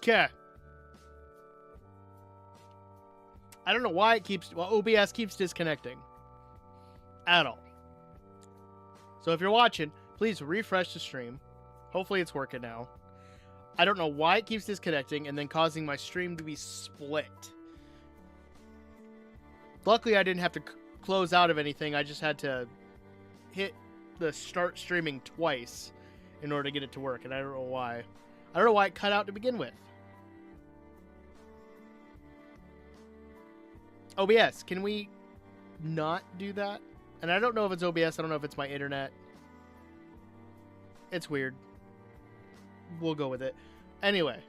Okay. I don't know why it keeps... Well, OBS keeps disconnecting. At all. So if you're watching, please refresh the stream. Hopefully it's working now. I don't know why it keeps disconnecting and then causing my stream to be split. Luckily, I didn't have to close out of anything. I just had to hit the start streaming twice in order to get it to work, and I don't know why. I don't know why it cut out to begin with. OBS, can we not do that? And I don't know if it's OBS. I don't know if it's my internet. It's weird. We'll go with it. Anyway.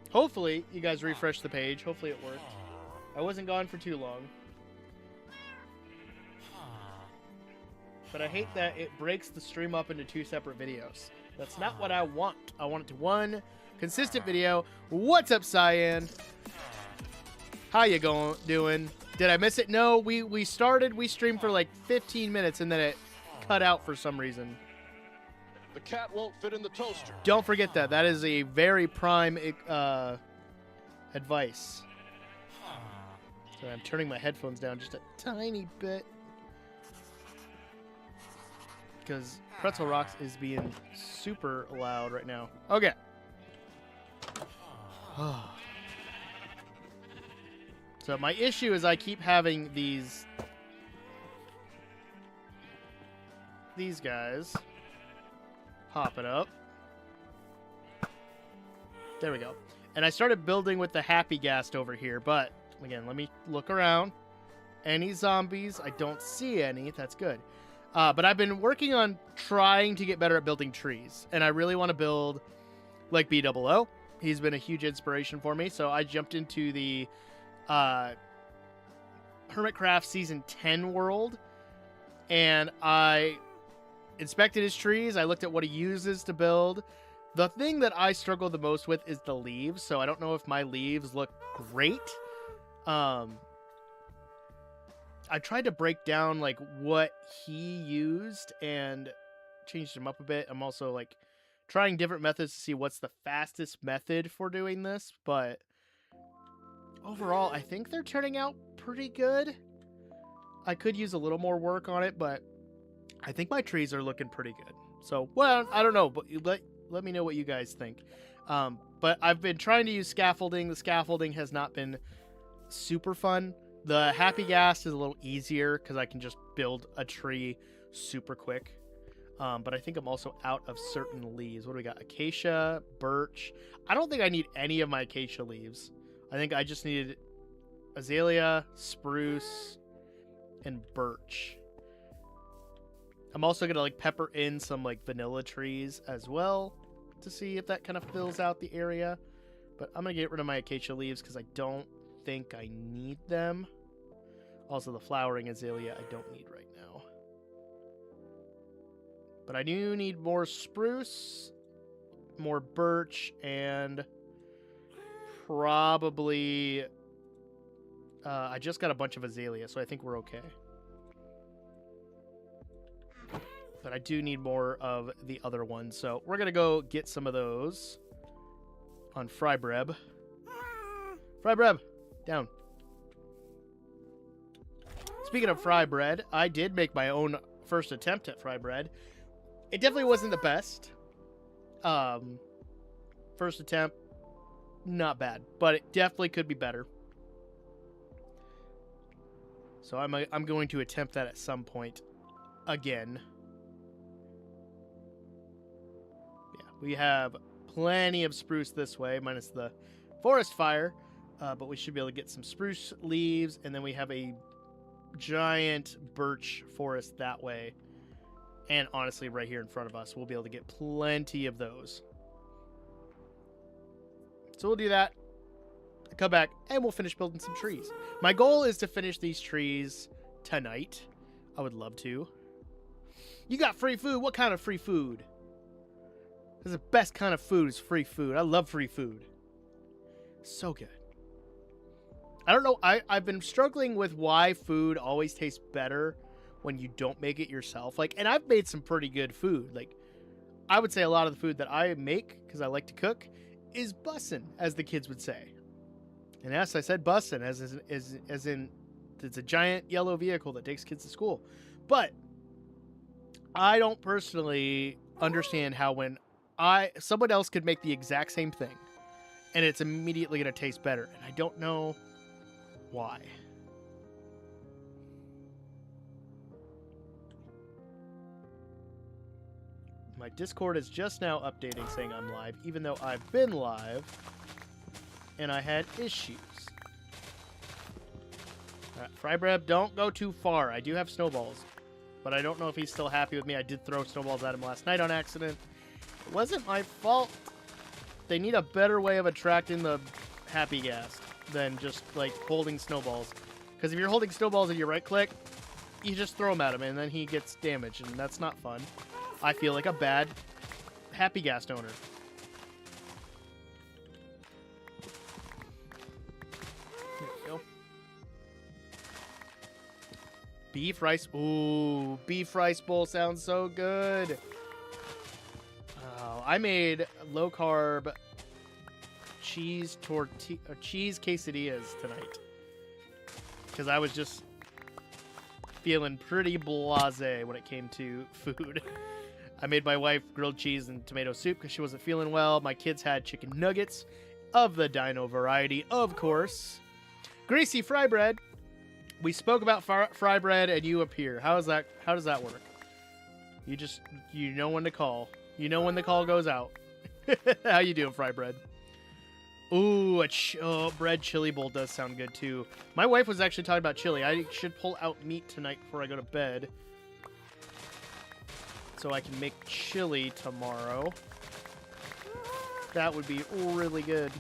Hopefully, you guys refresh the page. Hopefully it worked. I wasn't gone for too long. But I hate that it breaks the stream up into 2 separate videos. That's not what I want. I want it to one consistent video. What's up, Cyan? How you doing? Did I miss it? No, we streamed for like 15 minutes and then it cut out for some reason. The cat won't fit in the toaster. Don't forget that. That is a very prime advice. So I'm turning my headphones down just a tiny bit. Because Pretzel Rocks is being super loud right now. Okay. So my issue is I keep having these guys popping up. There we go. And I started building with the Happy Ghast over here, but again, let me look around. Any zombies? I don't see any. That's good. But I've been working on trying to get better at building trees, and I really want to build like BOO. He's been a huge inspiration for me, so I jumped into the Hermitcraft Season 10 world, and I inspected his trees. I looked at what he uses to build. The thing that I struggle the most with is the leaves, so I don't know if my leaves look great. I tried to break down like what he used and changed them up a bit. I'm also like trying different methods to see what's the fastest method for doing this, but overall, I think they're turning out pretty good. I could use a little more work on it, but I think my trees are looking pretty good. So, well, I don't know, but let me know what you guys think. But I've been trying to use scaffolding. The scaffolding has not been super fun. The Happy Ghast is a little easier because I can just build a tree super quick. But I think I'm also out of certain leaves. What do we got? Acacia, birch. I don't think I need any of my acacia leaves. I think I just needed azalea, spruce, and birch. I'm also going to like pepper in some like vanilla trees as well to see if that kind of fills out the area. But I'm going to get rid of my acacia leaves because I don't think I need them. Also, the flowering azalea I don't need right now. But I do need more spruce, more birch, and probably... I just got a bunch of azalea, so I think we're okay. But I do need more of the other ones, so we're going to go get some of those on Frybreb. Frybreb, down. Speaking of fry bread, I did make my own first attempt at fry bread. It definitely wasn't the best. First attempt, not bad, but it definitely could be better. So I'm going to attempt that at some point again. Yeah, we have plenty of spruce this way, minus the forest fire. But we should be able to get some spruce leaves, and then we have a giant birch forest that way. And honestly, right here in front of us, we'll be able to get plenty of those. So we'll do that, come back, and we'll finish building some trees. My goal is to finish these trees tonight. I would love to. You got free food? What kind of free food? This is the best kind of food is free food. I love free food. So good. I don't know. I've been struggling with why food always tastes better when you don't make it yourself. Like, and I've made some pretty good food. Like, I would say a lot of the food that I make, because I like to cook, is bussin', as the kids would say. And yes, I said bussin', as in it's a giant yellow vehicle that takes kids to school. But I don't personally understand how when someone else could make the exact same thing and it's immediately going to taste better. And I don't know why. My Discord is just now updating saying I'm live, even though I've been live and I had issues. Alright, Fry Bread, don't go too far. I do have snowballs, but I don't know if he's still happy with me. I did throw snowballs at him last night on accident. It wasn't my fault. They need a better way of attracting the happy gas than just, like, holding snowballs. Because if you're holding snowballs and you right-click, you just throw them at him, and then he gets damaged, and that's not fun. I feel like a bad happy gas owner. There we go. Beef rice. Ooh, beef rice bowl sounds so good. Oh, I made low-carb cheese quesadillas tonight. Because I was just feeling pretty blasé when it came to food. I made my wife grilled cheese and tomato soup because she wasn't feeling well. My kids had chicken nuggets of the dino variety, of course. Greasy fry bread. We spoke about fry bread and you appear. How does that work? You know when to call. You know when the call goes out. How you doing, fry bread? Ooh, bread chili bowl does sound good too. My wife was actually talking about chili. I should pull out meat tonight before I go to bed, so I can make chili tomorrow. That would be really good.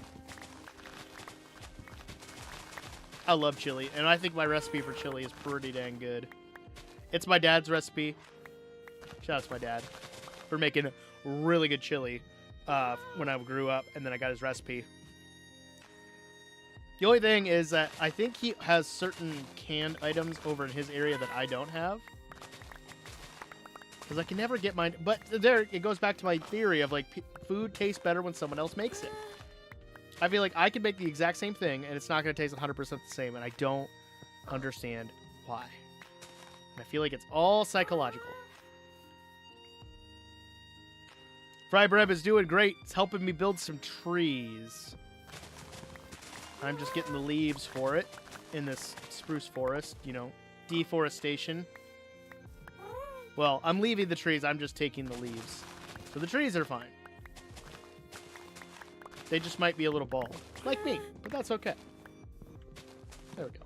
I love chili, and I think my recipe for chili is pretty dang good. It's my dad's recipe. Shout out to my dad for making really good chili when I grew up, and then I got his recipe. The only thing is that I think he has certain canned items over in his area that I don't have. Because I can never get mine. But there, it goes back to my theory of, like, food tastes better when someone else makes it. I feel like I can make the exact same thing, and it's not going to taste 100% the same, and I don't understand why. And I feel like it's all psychological. Fry Bread is doing great. It's helping me build some trees. I'm just getting the leaves for it in this spruce forest, you know, deforestation. Well, I'm leaving the trees, I'm just taking the leaves. So the trees are fine. They just might be a little bald, like me, but that's okay. There we go.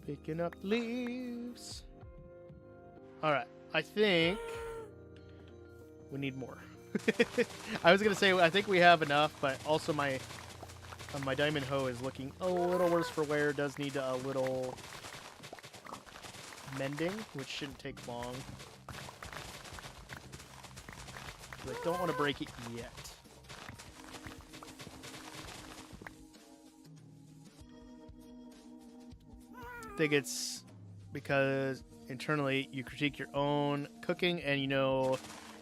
Picking up leaves. All right, I think we need more. I was going to say, I think we have enough, but also my diamond hoe is looking a little worse for wear. It does need a little mending, which shouldn't take long. I don't want to break it yet. I think it's because internally you critique your own cooking and you know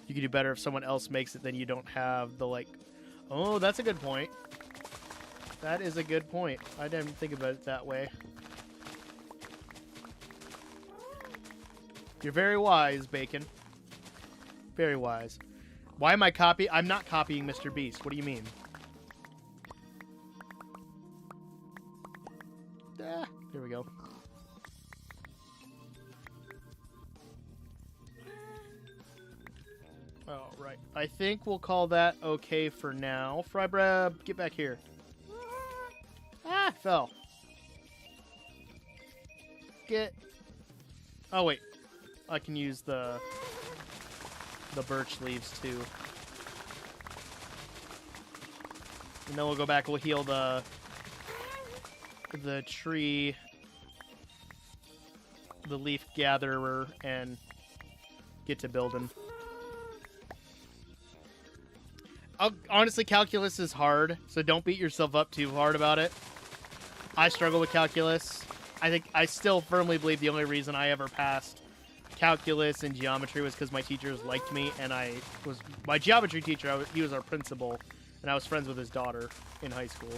you can do better if someone else makes it, then you don't have the, like, oh, that's a good point. That is a good point. I didn't think about it that way. You're very wise, Bacon. Very wise. Why am I copying? I'm not copying Mr. Beast. What do you mean? Ah, there we go. All right. I think we'll call that okay for now. Fry Bread, get back here. Ah, fell. Get. Oh wait, I can use the birch leaves too. And then we'll go back. We'll heal the tree, the leaf gatherer, and get to building. Honestly, calculus is hard, so don't beat yourself up too hard about it. I struggle with calculus. I think I still firmly believe the only reason I ever passed calculus and geometry was because my teachers liked me, and my geometry teacher. He was our principal, and I was friends with his daughter in high school.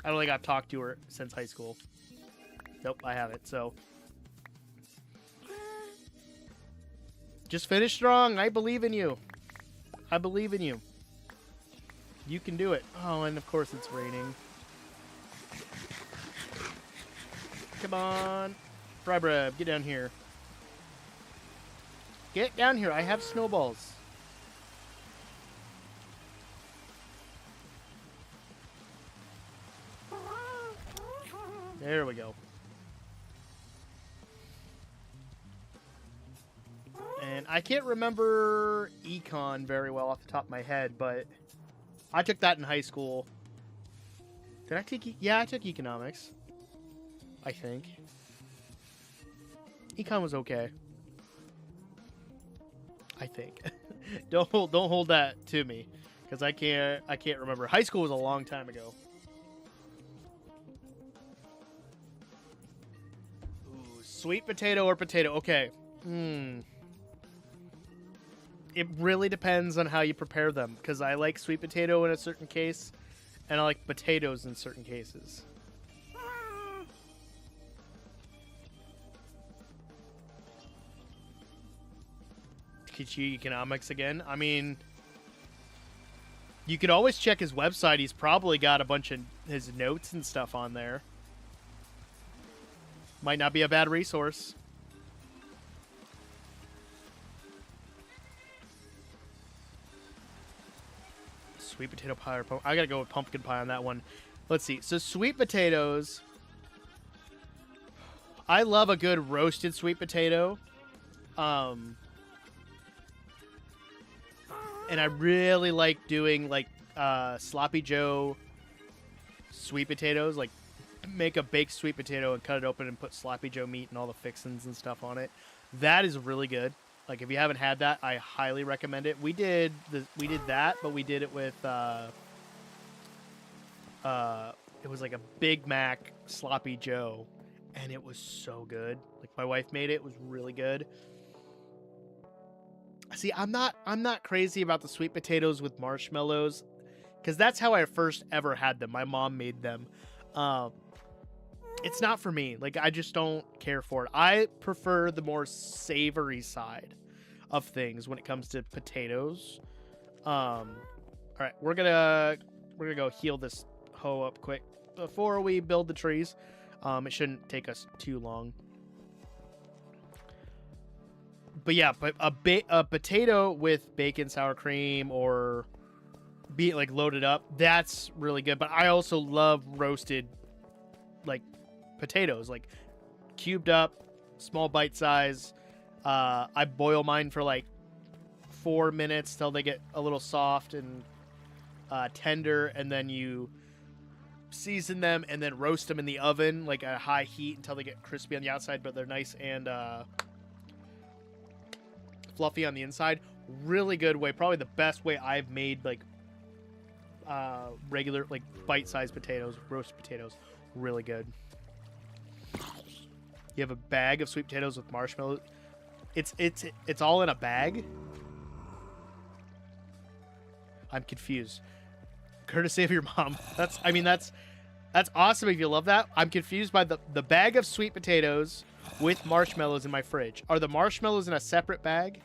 I don't think I've talked to her since high school. Nope, I haven't. So just finish strong. I believe in you. I believe in you. You can do it. Oh, and of course it's raining. Come on. Fry bread, get down here. Get down here. I have snowballs. There we go. And I can't remember econ very well off the top of my head, but I took that in high school. Did I take... Yeah, I took economics. I think. Econ was okay. I think. don't hold that to me, because I can't remember. High school was a long time ago. Ooh, sweet potato or potato? Okay. It really depends on how you prepare them, because I like sweet potato in a certain case, and I like potatoes in certain cases. Teach economics again. I mean, you could always check his website. He's probably got a bunch of his notes and stuff on there. Might not be a bad resource. Sweet potato pie or I gotta go with pumpkin pie on that one. Let's see. So sweet potatoes. I love a good roasted sweet potato. And I really like doing like Sloppy Joe sweet potatoes. Like make a baked sweet potato and cut it open and put Sloppy Joe meat and all the fixins and stuff on it. That is really good. Like if you haven't had that, I highly recommend it. We did that, but we did it with it was like a Big Mac Sloppy Joe, and it was so good. Like my wife made it. It was really good. See, I'm not crazy about the sweet potatoes with marshmallows, because that's how I first ever had them. My mom made them. It's not for me. Like, I just don't care for it. I prefer the more savory side of things when it comes to potatoes. All right, we're gonna go heal this hoe up quick before we build the trees. It shouldn't take us too long. But yeah, but a potato with bacon, sour cream, or be like loaded up, that's really good. But I also love roasted like potatoes, like cubed up, small bite size. I boil mine for like 4 minutes till they get a little soft and tender, and then you season them and then roast them in the oven like at a high heat until they get crispy on the outside, but they're nice and fluffy on the inside. Really good way, probably the best way I've made like regular like bite-sized potatoes, roasted potatoes. Really good. You have a bag of sweet potatoes with marshmallows. It's all in a bag. I'm confused. Courtesy of your mom. That's awesome if you love that. I'm confused by the bag of sweet potatoes with marshmallows in my fridge. Are the marshmallows in a separate bag?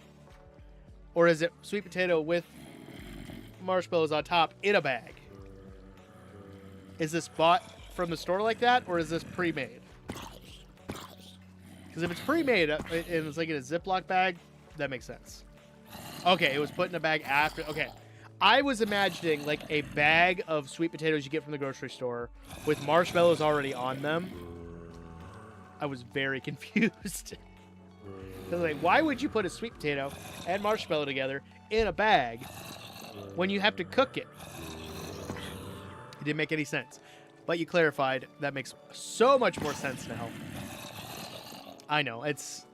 Or is it sweet potato with marshmallows on top in a bag? Is this bought from the store like that, or is this pre-made? Because if it's pre-made and it's like in a Ziploc bag, that makes sense. Okay, it was put in a bag after. Okay. I was imagining like a bag of sweet potatoes you get from the grocery store with marshmallows already on them. I was very confused. Like, why would you put a sweet potato and marshmallow together in a bag when you have to cook it? It didn't make any sense. But you clarified. That makes so much more sense now. I know. It's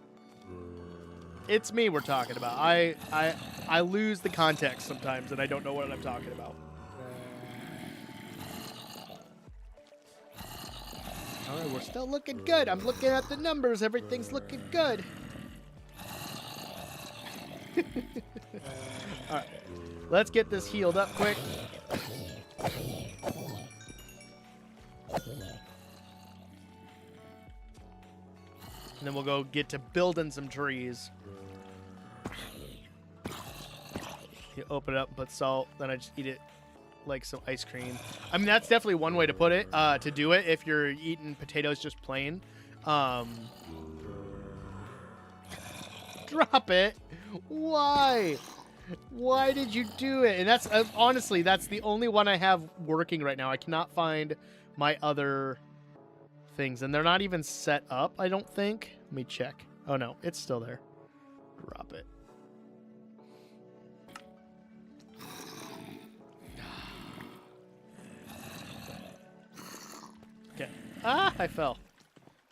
me we're talking about. I lose the context sometimes, and I don't know what I'm talking about. All right, we're still looking good. I'm looking at the numbers. Everything's looking good. All right, let's get this healed up quick. And then we'll go get to building some trees. You open it up and put salt, then I just eat it like some ice cream. I mean, that's definitely one way to put it, to do it if you're eating potatoes just plain. Drop it. Why? Why did you do it? And that's, honestly, that's the only one I have working right now. I cannot find my other things, and they're not even set up, I don't think. Let me check. Oh, no, it's still there. Drop it. Okay. Ah, I fell.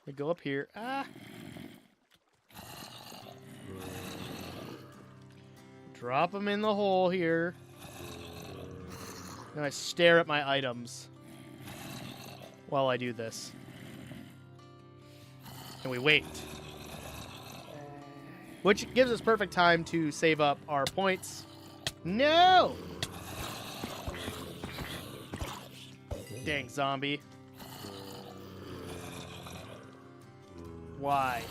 I go up here. Ah. Drop them in the hole here. And I stare at my items while I do this. And we wait. Which gives us perfect time to save up our points. No! Dang zombie. Why?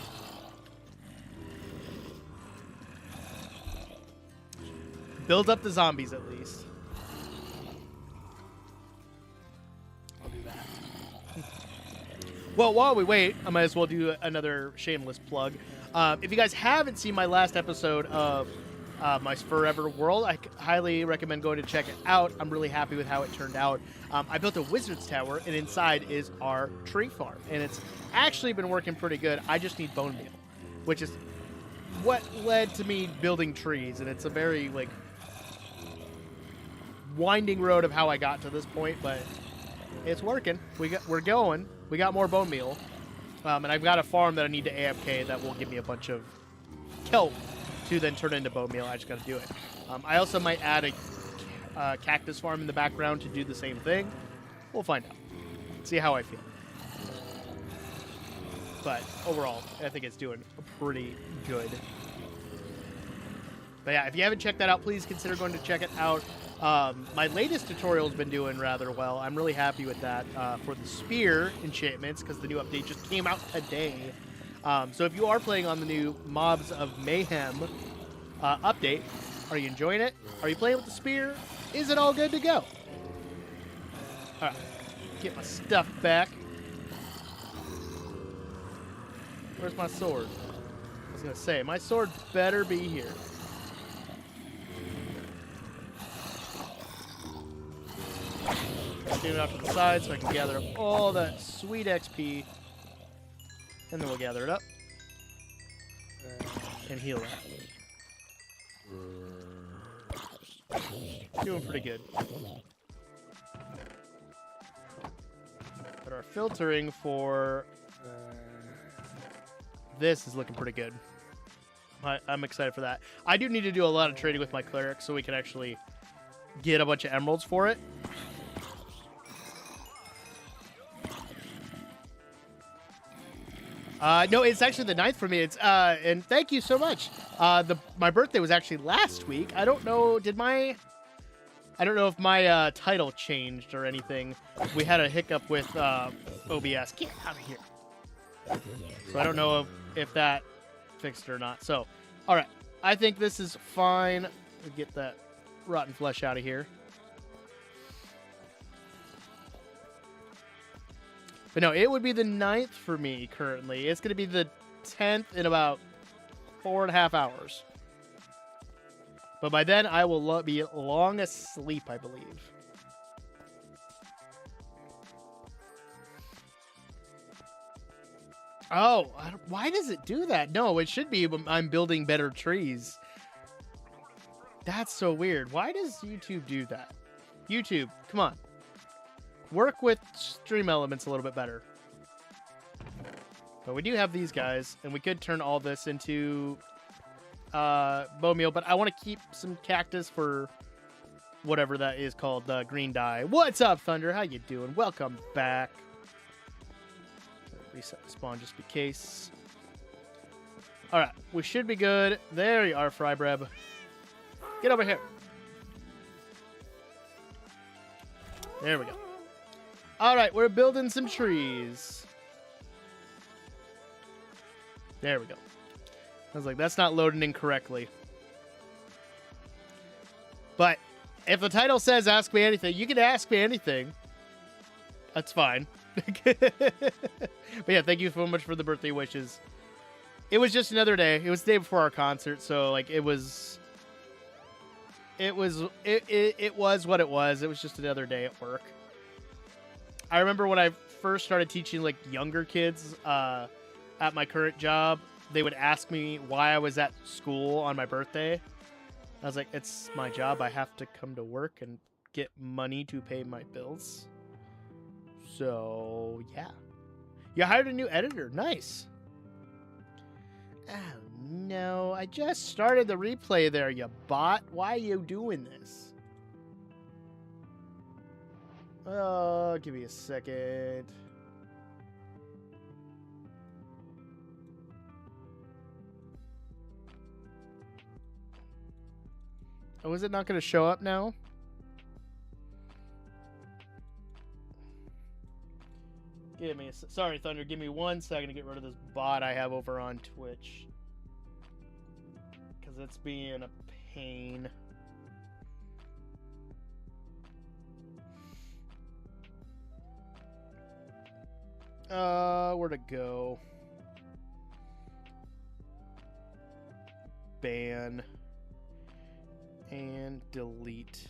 Build up the zombies at least. I'll do that. Well, while we wait, I might as well do another shameless plug. If you guys haven't seen my last episode of my Forever World, I highly recommend going to check it out. I'm really happy with how it turned out. I built a wizard's tower, and inside is our tree farm. And it's actually been working pretty good. I just need bone meal, which is what led to me building trees. And it's a very, like, winding road of how I got to this point, but it's working. We're going. We got more bone meal. And I've got a farm that I need to AFK that will give me a bunch of kelp to then turn into bone meal. I just got to do it. I also might add a cactus farm in the background to do the same thing. We'll find out. See how I feel. But overall, I think it's doing pretty good. But yeah, if you haven't checked that out, please consider going to check it out. My latest tutorial has been doing rather well. I'm really happy with that for the spear enchantments because the new update just came out today. So if you are playing on the new Mobs of Mayhem update, are you enjoying it? Are you playing with the spear? Is it all good to go? All right, get my stuff back. Where's my sword? I was going to say, my sword better be here. Get it off to the side so I can gather up all that sweet XP. And then we'll gather it up. And heal that. Doing pretty good. But our filtering for this is looking pretty good. I'm excited for that. I do need to do a lot of trading with my cleric so we can actually get a bunch of emeralds for it. No, it's actually the 9th for me. It's and thank you so much. My birthday was actually last week. I don't know. I don't know if my title changed or anything. We had a hiccup with OBS. Get out of here. So I don't know if that fixed it or not. So, all right. I think this is fine. We'll get that rotten flesh out of here. But no, it would be the 9th for me currently. It's going to be the 10th in about 4.5 hours. But by then, I will be long asleep, I believe. Oh, why does it do that? No, it should be I'm building better trees. That's so weird. Why does YouTube do that? YouTube, come on. Work with stream elements a little bit better. But we do have these guys, and we could turn all this into bone meal, but I want to keep some cactus for whatever that is called, green dye. What's up, Thunder? How you doing? Welcome back. Reset the spawn just in case. Alright, we should be good. There you are, Frybreb. Get over here. There we go. Alright, we're building some trees. There we go. I was like, that's not loading in correctly. But if the title says ask me anything, you can ask me anything. That's fine. But yeah, thank you so much for the birthday wishes. It was just another day. It was the day before our concert, so like it was what it was. It was just another day at work. I remember when I first started teaching like younger kids at my current job, they would ask me why I was at school on my birthday. I was like, it's my job. I have to come to work and get money to pay my bills. So, yeah. You hired a new editor. Nice. Oh, no. I just started the replay there, you bot. Why are you doing this? Oh, give me a second. Oh, is it not going to show up now? Give me a sorry, Thunder. Give me 1 second to get rid of this bot I have over on Twitch. Because it's being a pain. Where to go? Ban. And delete.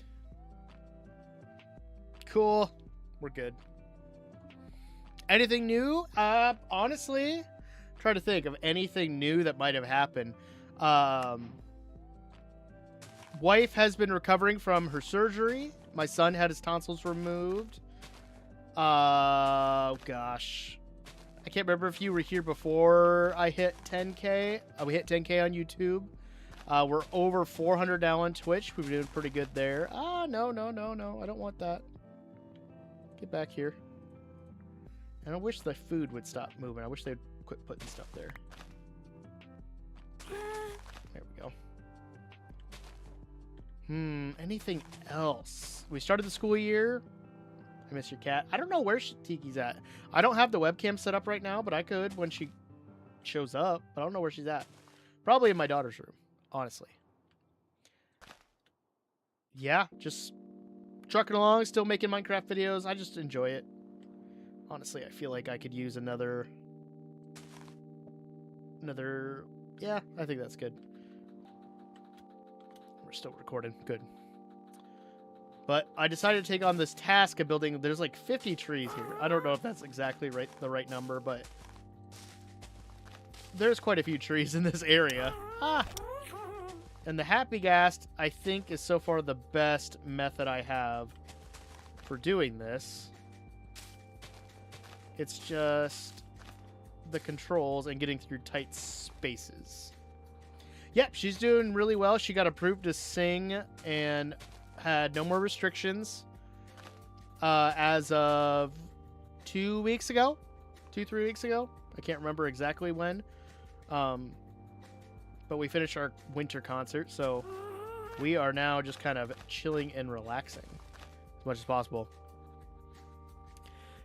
Cool. We're good. Anything new? Honestly, try to think of anything new that might have happened. Wife has been recovering from her surgery. My son had his tonsils removed. Gosh. I can't remember if you were here before I hit 10K. We hit 10K on YouTube. We're over 400 now on Twitch. We've been doing pretty good there. No. I don't want that. Get back here. And I wish the food would stop moving. I wish they'd quit putting stuff there. There we go. Anything else? We started the school year. I miss your cat. I don't know where Tiki's at. I don't have the webcam set up right now, but I could when she shows up. But I don't know where she's at. Probably in my daughter's room, honestly. Yeah, just trucking along, still making Minecraft videos. I just enjoy it. Honestly, I feel like I could use another... Yeah, I think that's good. We're still recording. Good. But I decided to take on this task of building... There's like 50 trees here. I don't know if that's exactly the right number, but... There's quite a few trees in this area. And the Happy Ghast, I think, is so far the best method I have for doing this. It's just the controls and getting through tight spaces. Yep, she's doing really well. She got approved to sing and had no more restrictions as of 2 weeks ago. 3 weeks ago. I can't remember exactly when. But we finished our winter concert, so we are now just kind of chilling and relaxing as much as possible.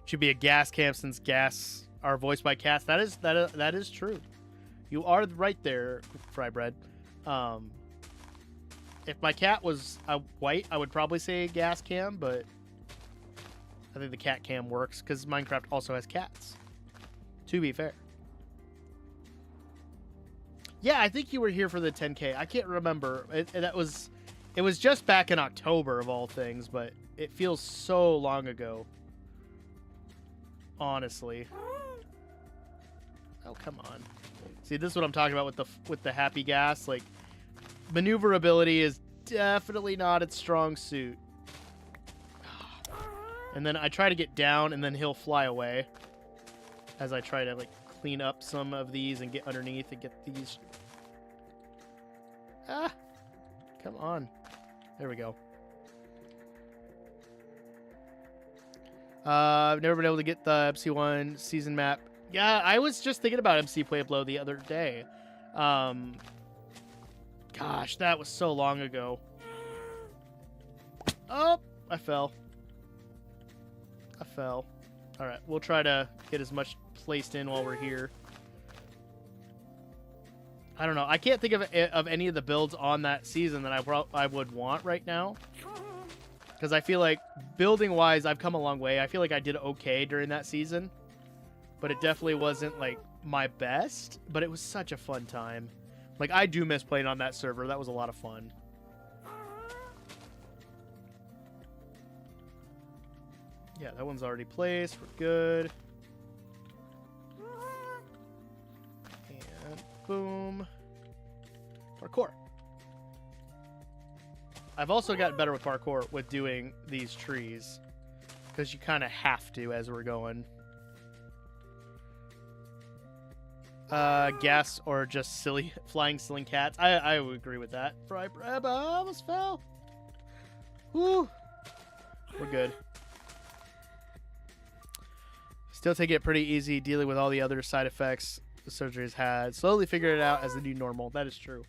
Should be a gas cam since gas are voiced by cats. That is true. You are right there, Frybread. If my cat was white, I would probably say gas cam, but I think the cat cam works because Minecraft also has cats. To be fair. Yeah, I think you were here for the 10K. I can't remember. It was just back in October of all things, but it feels so long ago. Honestly. Oh, come on. See, this is what I'm talking about with the Happy Ghast. Like, maneuverability is definitely not its strong suit. And then I try to get down, and then he'll fly away. As I try to, like, clean up some of these and get underneath and get these. Come on. There we go. I've never been able to get the MC1 season map Yeah, I was just thinking about MC Pueblo the other day. Gosh, that was so long ago. Oh, I fell. All right, we'll try to get as much placed in while we're here. I don't know. I can't think of any of the builds on that season that I would want right now. Because I feel like, building-wise, I've come a long way. I feel like I did okay during that season. But it definitely wasn't, like, my best. But it was such a fun time. Like, I do miss playing on that server. That was a lot of fun. Yeah, that one's already placed. We're good. And boom. Parkour. I've also gotten better with parkour with doing these trees. Because you kind of have to as we're going. Gas or just silly flying ceiling cats. I would agree with that. I almost fell. Woo. We're good. Still taking it pretty easy dealing with all the other side effects the surgery has had. Slowly figured it out as the new normal. That is true.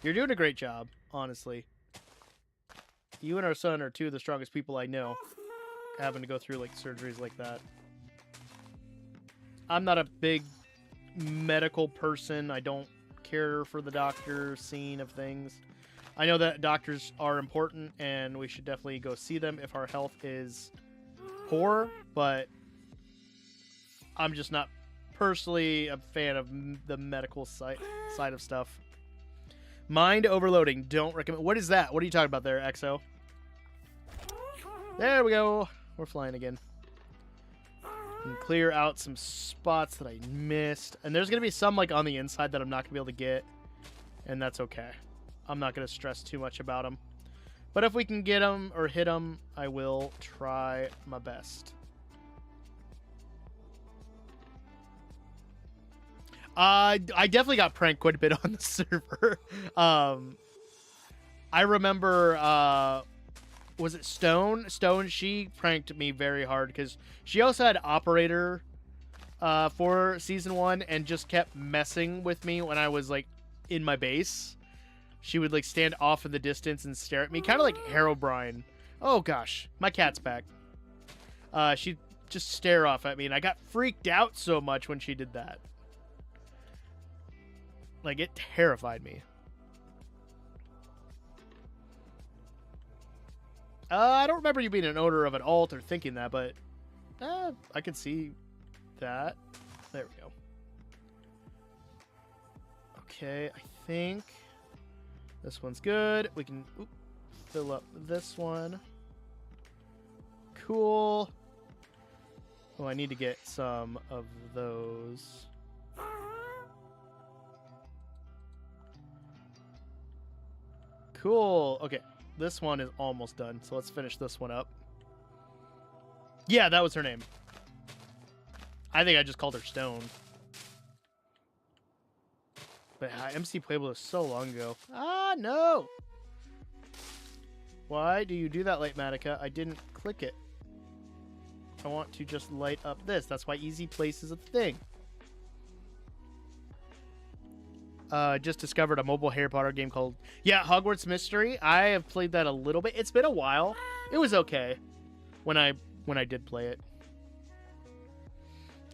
You're doing a great job, honestly. You and our son are two of the strongest people I know having to go through like surgeries like that. I'm not a big medical person. I don't care for the doctor scene of things. I know that doctors are important and we should definitely go see them if our health is poor, but I'm just not personally a fan of the medical side of stuff. Mind overloading. Don't recommend. What is that? What are you talking about there, XO? There we go. We're flying again. And clear out some spots that I missed. And there's going to be some like on the inside that I'm not going to be able to get. And that's okay. I'm not going to stress too much about them. But if we can get them or hit them, I will try my best. I definitely got pranked quite a bit on the server. I remember, was it Stone? Stone, she pranked me very hard because she also had Operator for Season 1 and just kept messing with me when I was, like, in my base. She would, like, stand off in the distance and stare at me, kind of like Herobrine. Oh, gosh. My cat's back. She'd just stare off at me, and I got freaked out so much when she did that. Like, it terrified me. I don't remember you being an owner of an alt or thinking that, but I could see that. There we go. Okay, I think this one's good. We can fill up this one. Cool. Oh, I need to get some of those. Cool. Okay, this one is almost done, so let's finish this one up. Yeah, that was her name. I think I just called her Stone. But MC Pueblo is so long ago. Ah, no! Why do you do that, Late Matica? I didn't click it. I want to just light up this. That's why Easy Place is a thing. Just discovered a mobile Harry Potter game called Hogwarts Mystery. I have played that a little bit. It's been a while. It was okay when I did play it.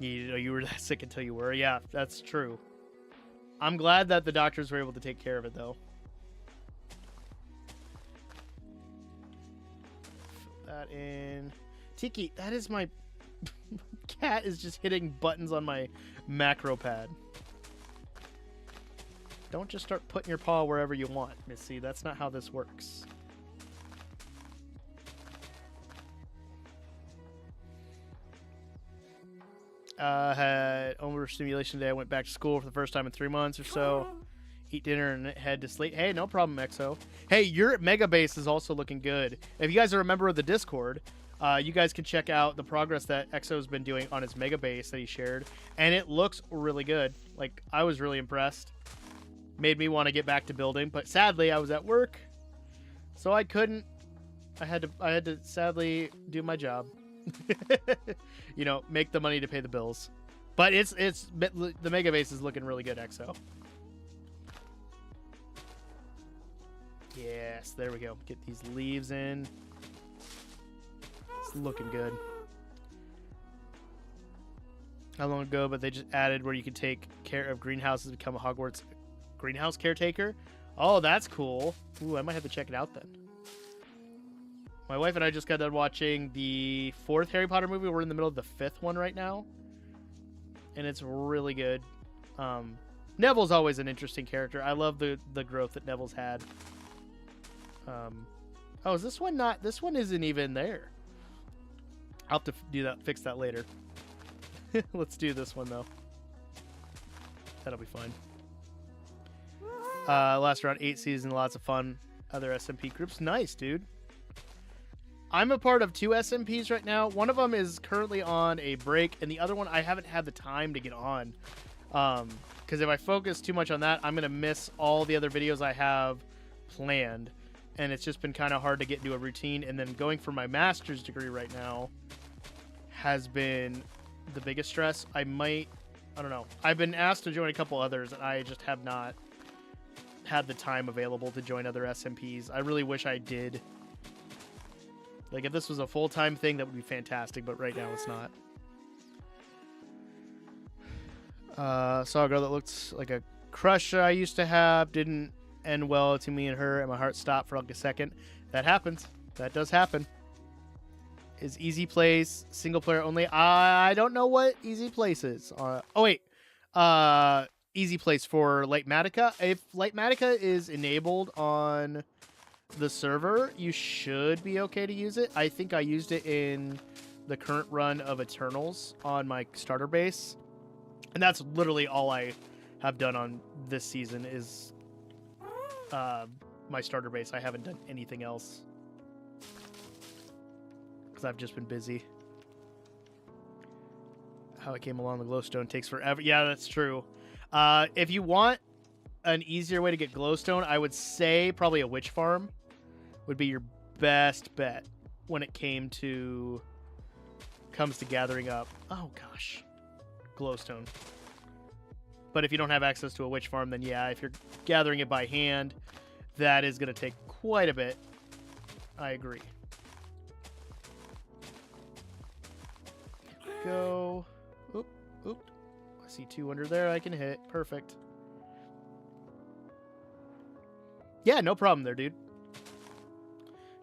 You know, you were that sick until you were. Yeah, that's true. I'm glad that the doctors were able to take care of it, though. Fill that in. Tiki, that is my cat is just hitting buttons on my macro pad. Don't just start putting your paw wherever you want, Missy. That's not how this works. Had overstimulation today. I went back to school for the first time in 3 months or so. Eat dinner and head to sleep. Hey, no problem, XO. Hey, your Mega Base is also looking good. If you guys are a member of the Discord, you guys can check out the progress that XO's been doing on his Mega Base that he shared. And it looks really good. Like, I was really impressed. Made me want to get back to building, but sadly I was at work, so I couldn't. I had to sadly do my job. You know, make the money to pay the bills. But the Mega Base is looking really good, XO. Yes, there we go. Get these leaves in. It's looking good. How long ago? But they just added where you can take care of greenhouses and become a Hogwarts greenhouse caretaker. Oh, that's cool. Ooh, I might have to check it out then. My wife and I just got done watching the 4th Harry Potter movie. We're in the middle of the 5th one right now. And it's really good. Neville's always an interesting character. I love the growth that Neville's had. Oh, is this one not? This one isn't even there. I'll have to fix that later. Let's do this one, though. That'll be fun. Last around 8 seasons, lots of fun. Other SMP groups. Nice, dude. I'm a part of 2 SMPs right now. One of them is currently on a break, and the other one I haven't had the time to get on. Because if I focus too much on that, I'm going to miss all the other videos I have planned. And it's just been kind of hard to get into a routine. And then going for my master's degree right now has been the biggest stress. I don't know. I've been asked to join a couple others, and I just have not had the time available to join other SMPs. I really wish I did. Like, if this was a full-time thing, that would be fantastic, but right now it's not. Saw a girl that looked like a crush I used to have. Didn't end well to me and her, and my heart stopped for like a second. That happens. That does happen. Is Easy Place single player only? I don't know what Easy Place is. Oh, wait. Easy Place for Lightmatica. If Lightmatica is enabled on the server, you should be okay to use it. I think I used it in the current run of Eternals on my starter base, and that's literally all I have done on this season is my starter base. I haven't done anything else because I've just been busy. How it came along the glowstone takes forever. Yeah, that's true. If you want an easier way to get glowstone, I would say probably a witch farm would be your best bet when it comes to gathering up. Oh gosh, glowstone. But if you don't have access to a witch farm, then yeah, if you're gathering it by hand, that is going to take quite a bit. I agree. Here we go. Oop, oop. I see 2 under there I can hit. Perfect. Yeah, no problem there, dude.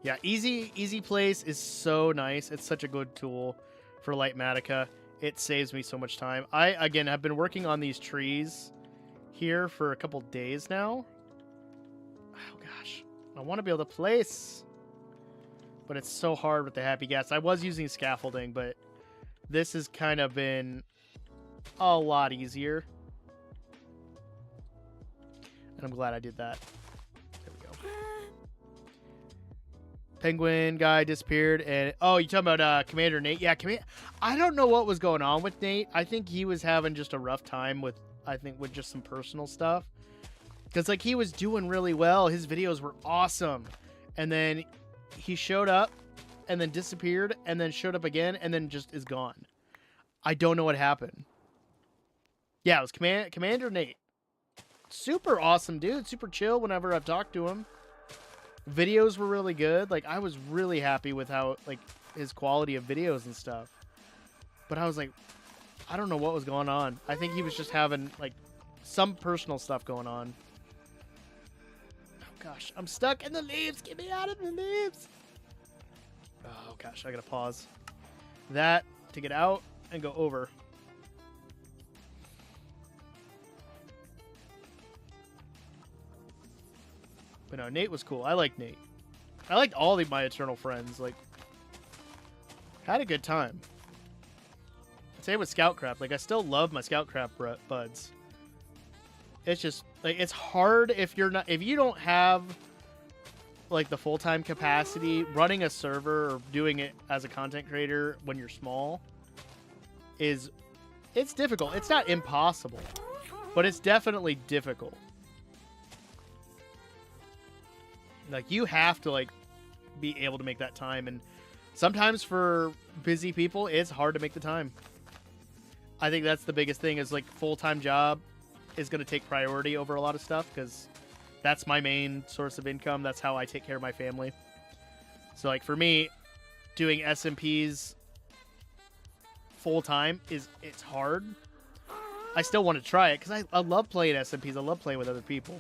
Yeah, Easy Place is so nice. It's such a good tool for Lightmatica. It saves me so much time. I, again, have been working on these trees here for a couple days now. Oh, gosh. I want to be able to place. But it's so hard with the Happy Gas. I was using scaffolding, but this has kind of been a lot easier. And I'm glad I did that. There we go. Penguin guy disappeared, and oh, you talking about Commander Nate? Yeah, I don't know what was going on with Nate. I think he was having just a rough time with just some personal stuff. Because like he was doing really well, his videos were awesome, and then he showed up, and then disappeared, and then showed up again, and then just is gone. I don't know what happened. Yeah, it was Commander Nate. Super awesome dude, super chill. Whenever I've talked to him. Videos were really good. Like, I was really happy with how, like, his quality of videos and stuff. But I was like, I don't know what was going on. I think he was just having, like, some personal stuff going on. Oh, gosh. I'm stuck in the leaves. Get me out of the leaves. Oh, gosh. I gotta pause that to get out and go over. But no, Nate was cool. I liked Nate. I liked all my Eternal friends. Like, had a good time. Same with Scoutcraft. Like, I still love my Scoutcraft buds. It's just like it's hard if you don't have like the full-time capacity. Running a server or doing it as a content creator when you're small it's difficult. It's not impossible, but it's definitely difficult. Like, you have to, like, be able to make that time. And sometimes for busy people, it's hard to make the time. I think that's the biggest thing is like full-time job is going to take priority over a lot of stuff because that's my main source of income. That's how I take care of my family. So like for me, doing SMPs full-time it's hard. I still want to try it because I love playing SMPs. I love playing with other people.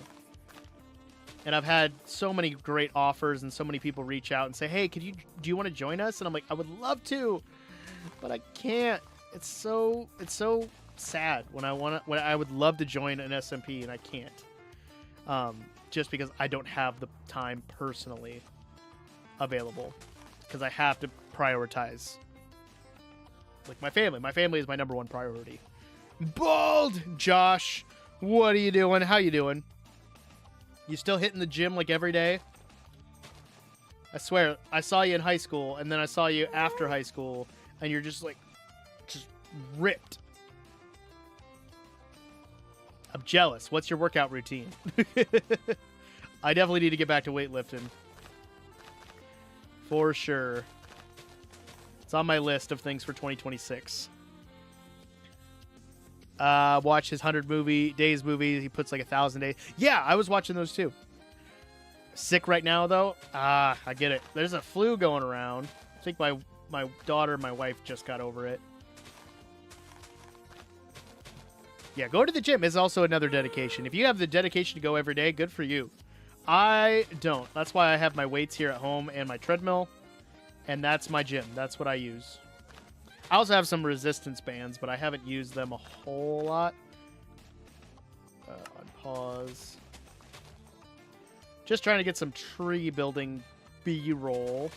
And I've had so many great offers and so many people reach out and say, hey, do you want to join us? And I'm like, I would love to, but I can't. It's so sad when I would love to join an SMP and I can't. Just because I don't have the time personally available because I have to prioritize like my family. My family is my number one priority. Bald Josh, what are you doing? How you doing? You still hitting the gym like every day? I swear, I saw you in high school, and then I saw you after high school, and you're just like, just ripped. I'm jealous. What's your workout routine? I definitely need to get back to weightlifting. For sure. It's on my list of things for 2026. Watch his 100 days movie. He puts like 1,000 days. Yeah, I was watching those too. Sick right now though. I get it. There's a flu going around. I think my daughter and my wife just got over it. Yeah, go to the gym is also another dedication. If you have the dedication to go every day, good for you. I don't. That's why I have my weights here at home and my treadmill. And that's my gym. That's what I use. I also have some resistance bands, but I haven't used them a whole lot. On pause. Just trying to get some tree building B-roll.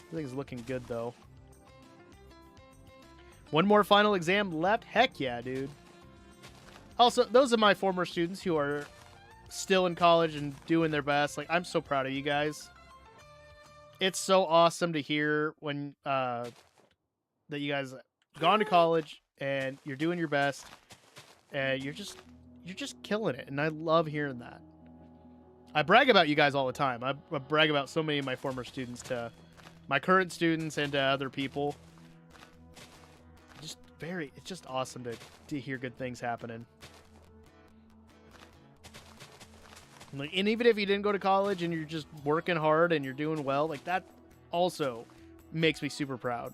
Everything's looking good, though. One more final exam left? Heck yeah, dude. Also, those are my former students who are still in college and doing their best. Like, I'm so proud of you guys. It's so awesome to hear when... that you guys gone to college and you're doing your best and you're just killing it, and I love hearing that. I brag about you guys all the time. I brag about so many of my former students to my current students and to other people. It's just awesome to hear good things happening. And even if you didn't go to college and you're just working hard and you're doing well, like that also makes me super proud.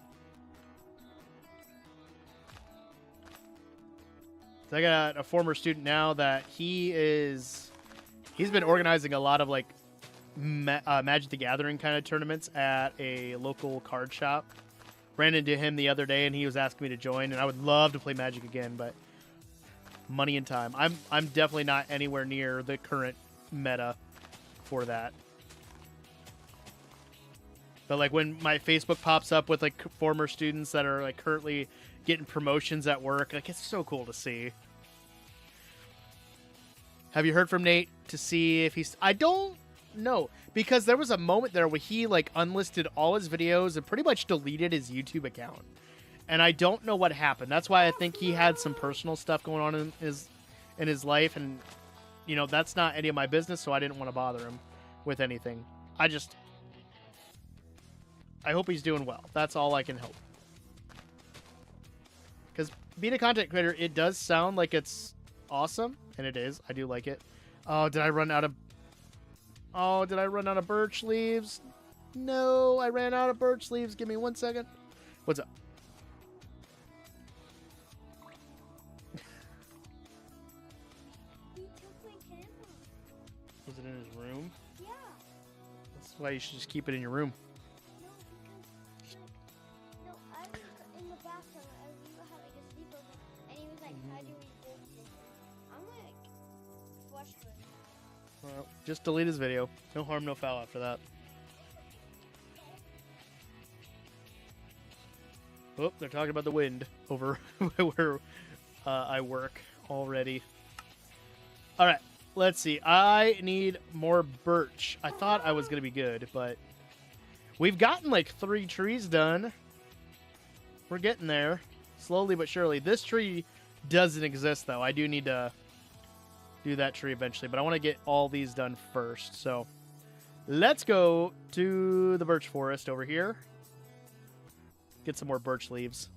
I got a former student now that he's been organizing a lot of like Magic the Gathering kind of tournaments at a local card shop. Ran into him the other day and he was asking me to join, and I would love to play Magic again, but money and time. I'm definitely not anywhere near the current meta for that. But like when my Facebook pops up with like former students that are like currently getting promotions at work, like it's so cool to see. Have you heard from Nate to see if he's... I don't know, because there was a moment there where he like unlisted all his videos and pretty much deleted his YouTube account. And I don't know what happened. That's why I think he had some personal stuff going on in his life, and you know, that's not any of my business, so I didn't want to bother him with anything. I hope he's doing well. That's all I can hope. Because being a content creator, it does sound like it's awesome, and it is. I do like it. Oh, did I run out of birch leaves? No, I ran out of birch leaves. Give me 1 second. What's up? He took my camera. Was it in his room? Yeah. That's why you should just keep it in your room. No, I was in the bathroom. We were having a sleepover, and he was like, "How do we do this?" I'm like, frustrated. Well, just delete his video. No harm, no foul after that. Oh, they're talking about the wind over where I work already. All right, let's see. I need more birch. I thought I was going to be good, but we've gotten like 3 trees done. We're getting there, slowly but surely. This tree doesn't exist, though. I do need to do that tree eventually, but I want to get all these done first. So let's go to the birch forest over here. Get some more birch leaves.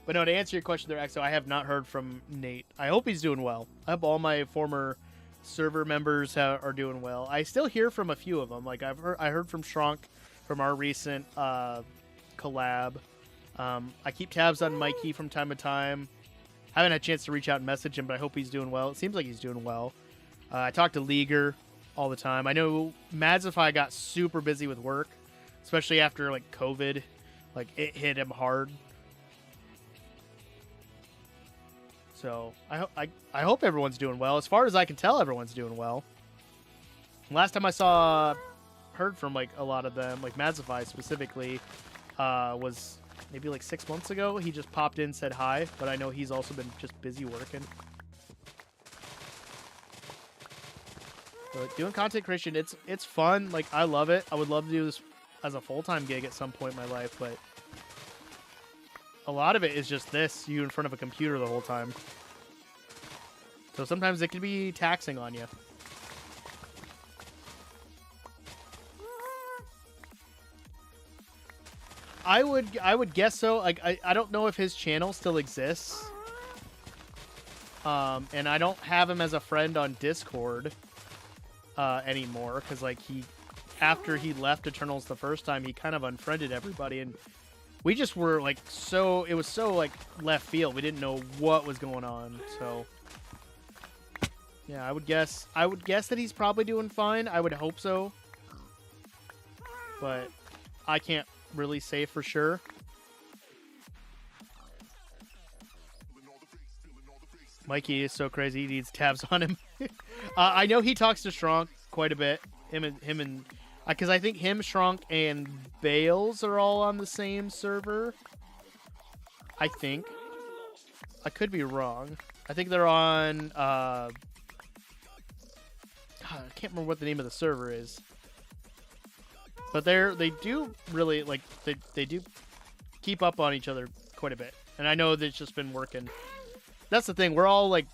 But no, to answer your question there, Exo, I have not heard from Nate. I hope he's doing well. I hope all my former server members are doing well. I still hear from a few of them. Like I heard from Shrunk from our recent collab. I keep tabs on Mikey from time to time. Haven't had a chance to reach out and message him, but I hope he's doing well. It seems like he's doing well. I talk to Leaguer all the time. I know Madzify got super busy with work, especially after like COVID. Like it hit him hard. So I hope everyone's doing well. As far as I can tell, everyone's doing well. Last time I heard from like a lot of them, like Madzify specifically, was maybe like 6 months ago. He just popped in, said hi, but I know he's also been just busy working. But doing content creation, it's fun. Like I love it. I would love to do this as a full-time gig at some point in my life, but a lot of it is just this, you in front of a computer the whole time. So sometimes it can be taxing on you. I would guess so. Like I don't know if his channel still exists. And I don't have him as a friend on Discord anymore, because like after he left Eternals the first time, he kind of unfriended everybody, and we just were like it was so like left field. We didn't know what was going on. So yeah, I would guess that he's probably doing fine. I would hope so. But I can't really say for sure. Mikey is so crazy, he needs tabs on him. I know he talks to Shrunk quite a bit. Him and because I think him, Shrunk, and Bales are all on the same server. I think. I could be wrong. I think they're on I can't remember what the name of the server is. But they do really like they do keep up on each other quite a bit. And I know that it's just been working. That's the thing. We're all like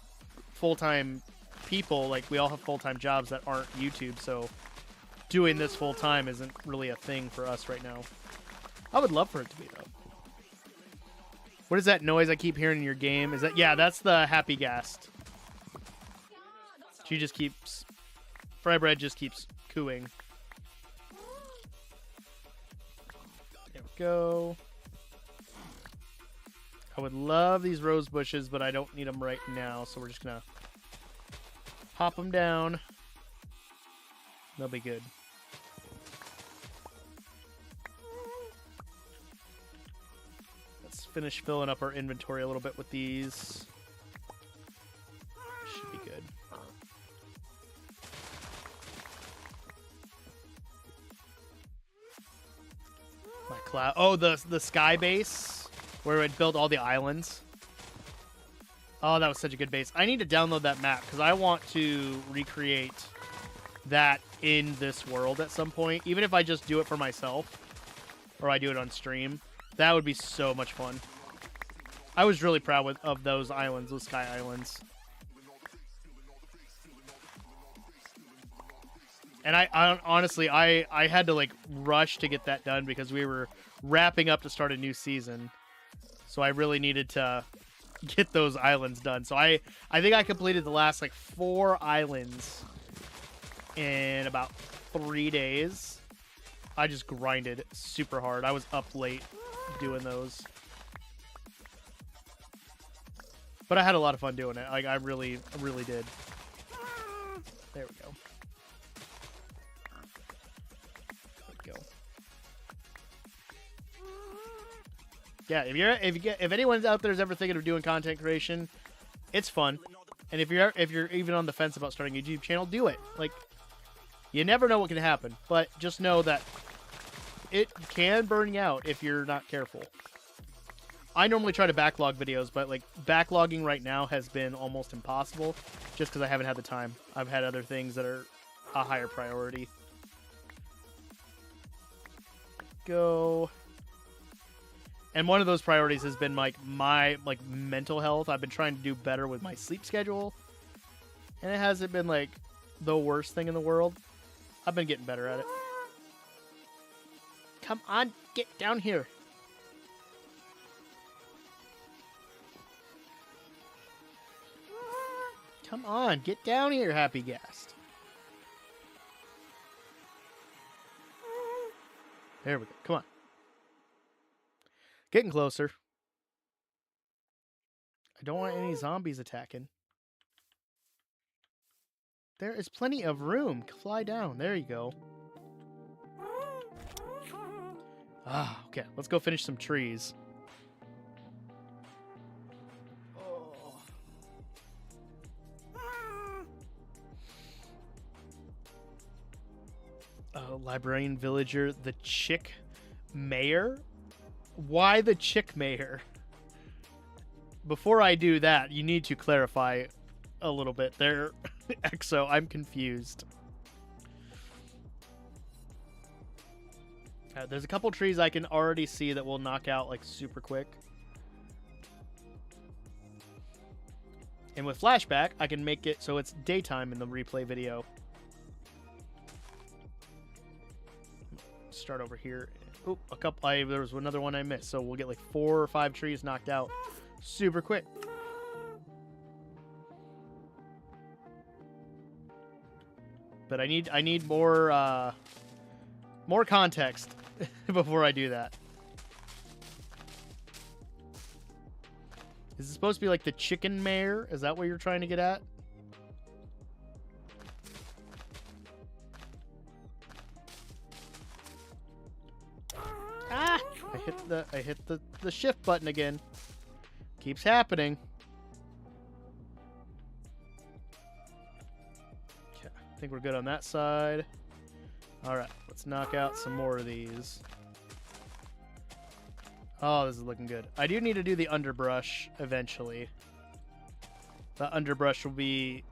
full-time people. Like we all have full-time jobs that aren't YouTube, so doing this full-time isn't really a thing for us right now. I would love for it to be though. What is that noise I keep hearing in your game? Is that that's the Happy Gast. She just keeps Fry Bread just keeps cooing. There we go. I would love these rose bushes, but I don't need them right now, so we're just gonna hop them down. They'll be good. Let's finish filling up our inventory a little bit with these. Should be good. My cloud. Oh, the sky base. Where it built all the islands. Oh, that was such a good base. I need to download that map because I want to recreate that in this world at some point. Even if I just do it for myself or I do it on stream, that would be so much fun. I was really proud of those islands, those sky islands. And I honestly, I had to like rush to get that done because we were wrapping up to start a new season. So I really needed to get those islands done. So I think I completed the last like 4 islands in about 3 days. I just grinded super hard. I was up late doing those. But I had a lot of fun doing it. Like I really did. There we go. Yeah, if anyone's out there is ever thinking of doing content creation, it's fun. And if you're even on the fence about starting a YouTube channel, do it. Like, you never know what can happen, but just know that it can burn you out if you're not careful. I normally try to backlog videos, but like backlogging right now has been almost impossible just because I haven't had the time. I've had other things that are a higher priority. Go. And one of those priorities has been like my mental health. I've been trying to do better with my sleep schedule. And it hasn't been like the worst thing in the world. I've been getting better at it. Come on, get down here. Come on, get down here, happy guest. There we go. Come on. Getting closer. I don't want any zombies attacking. There is plenty of room. Fly down. There you go. Ah, okay. Let's go finish some trees. Librarian villager, the chick mayor? Why the chick mayor? Before I do that, you need to clarify a little bit there, Exo. I'm confused. There's a couple trees I can already see that will knock out like super quick. And with flashback, I can make it so it's daytime in the replay video. Start over here. Oh, a couple. There was another one I missed, so we'll get like 4 or 5 trees knocked out super quick. But I need more context before I do that. Is it supposed to be like the chicken mare? Is that what you're trying to get at? Ah! I hit the shift button again. Keeps happening. Okay, I think we're good on that side. Alright, let's knock out some more of these. Oh, this is looking good. I do need to do the underbrush eventually. The underbrush will be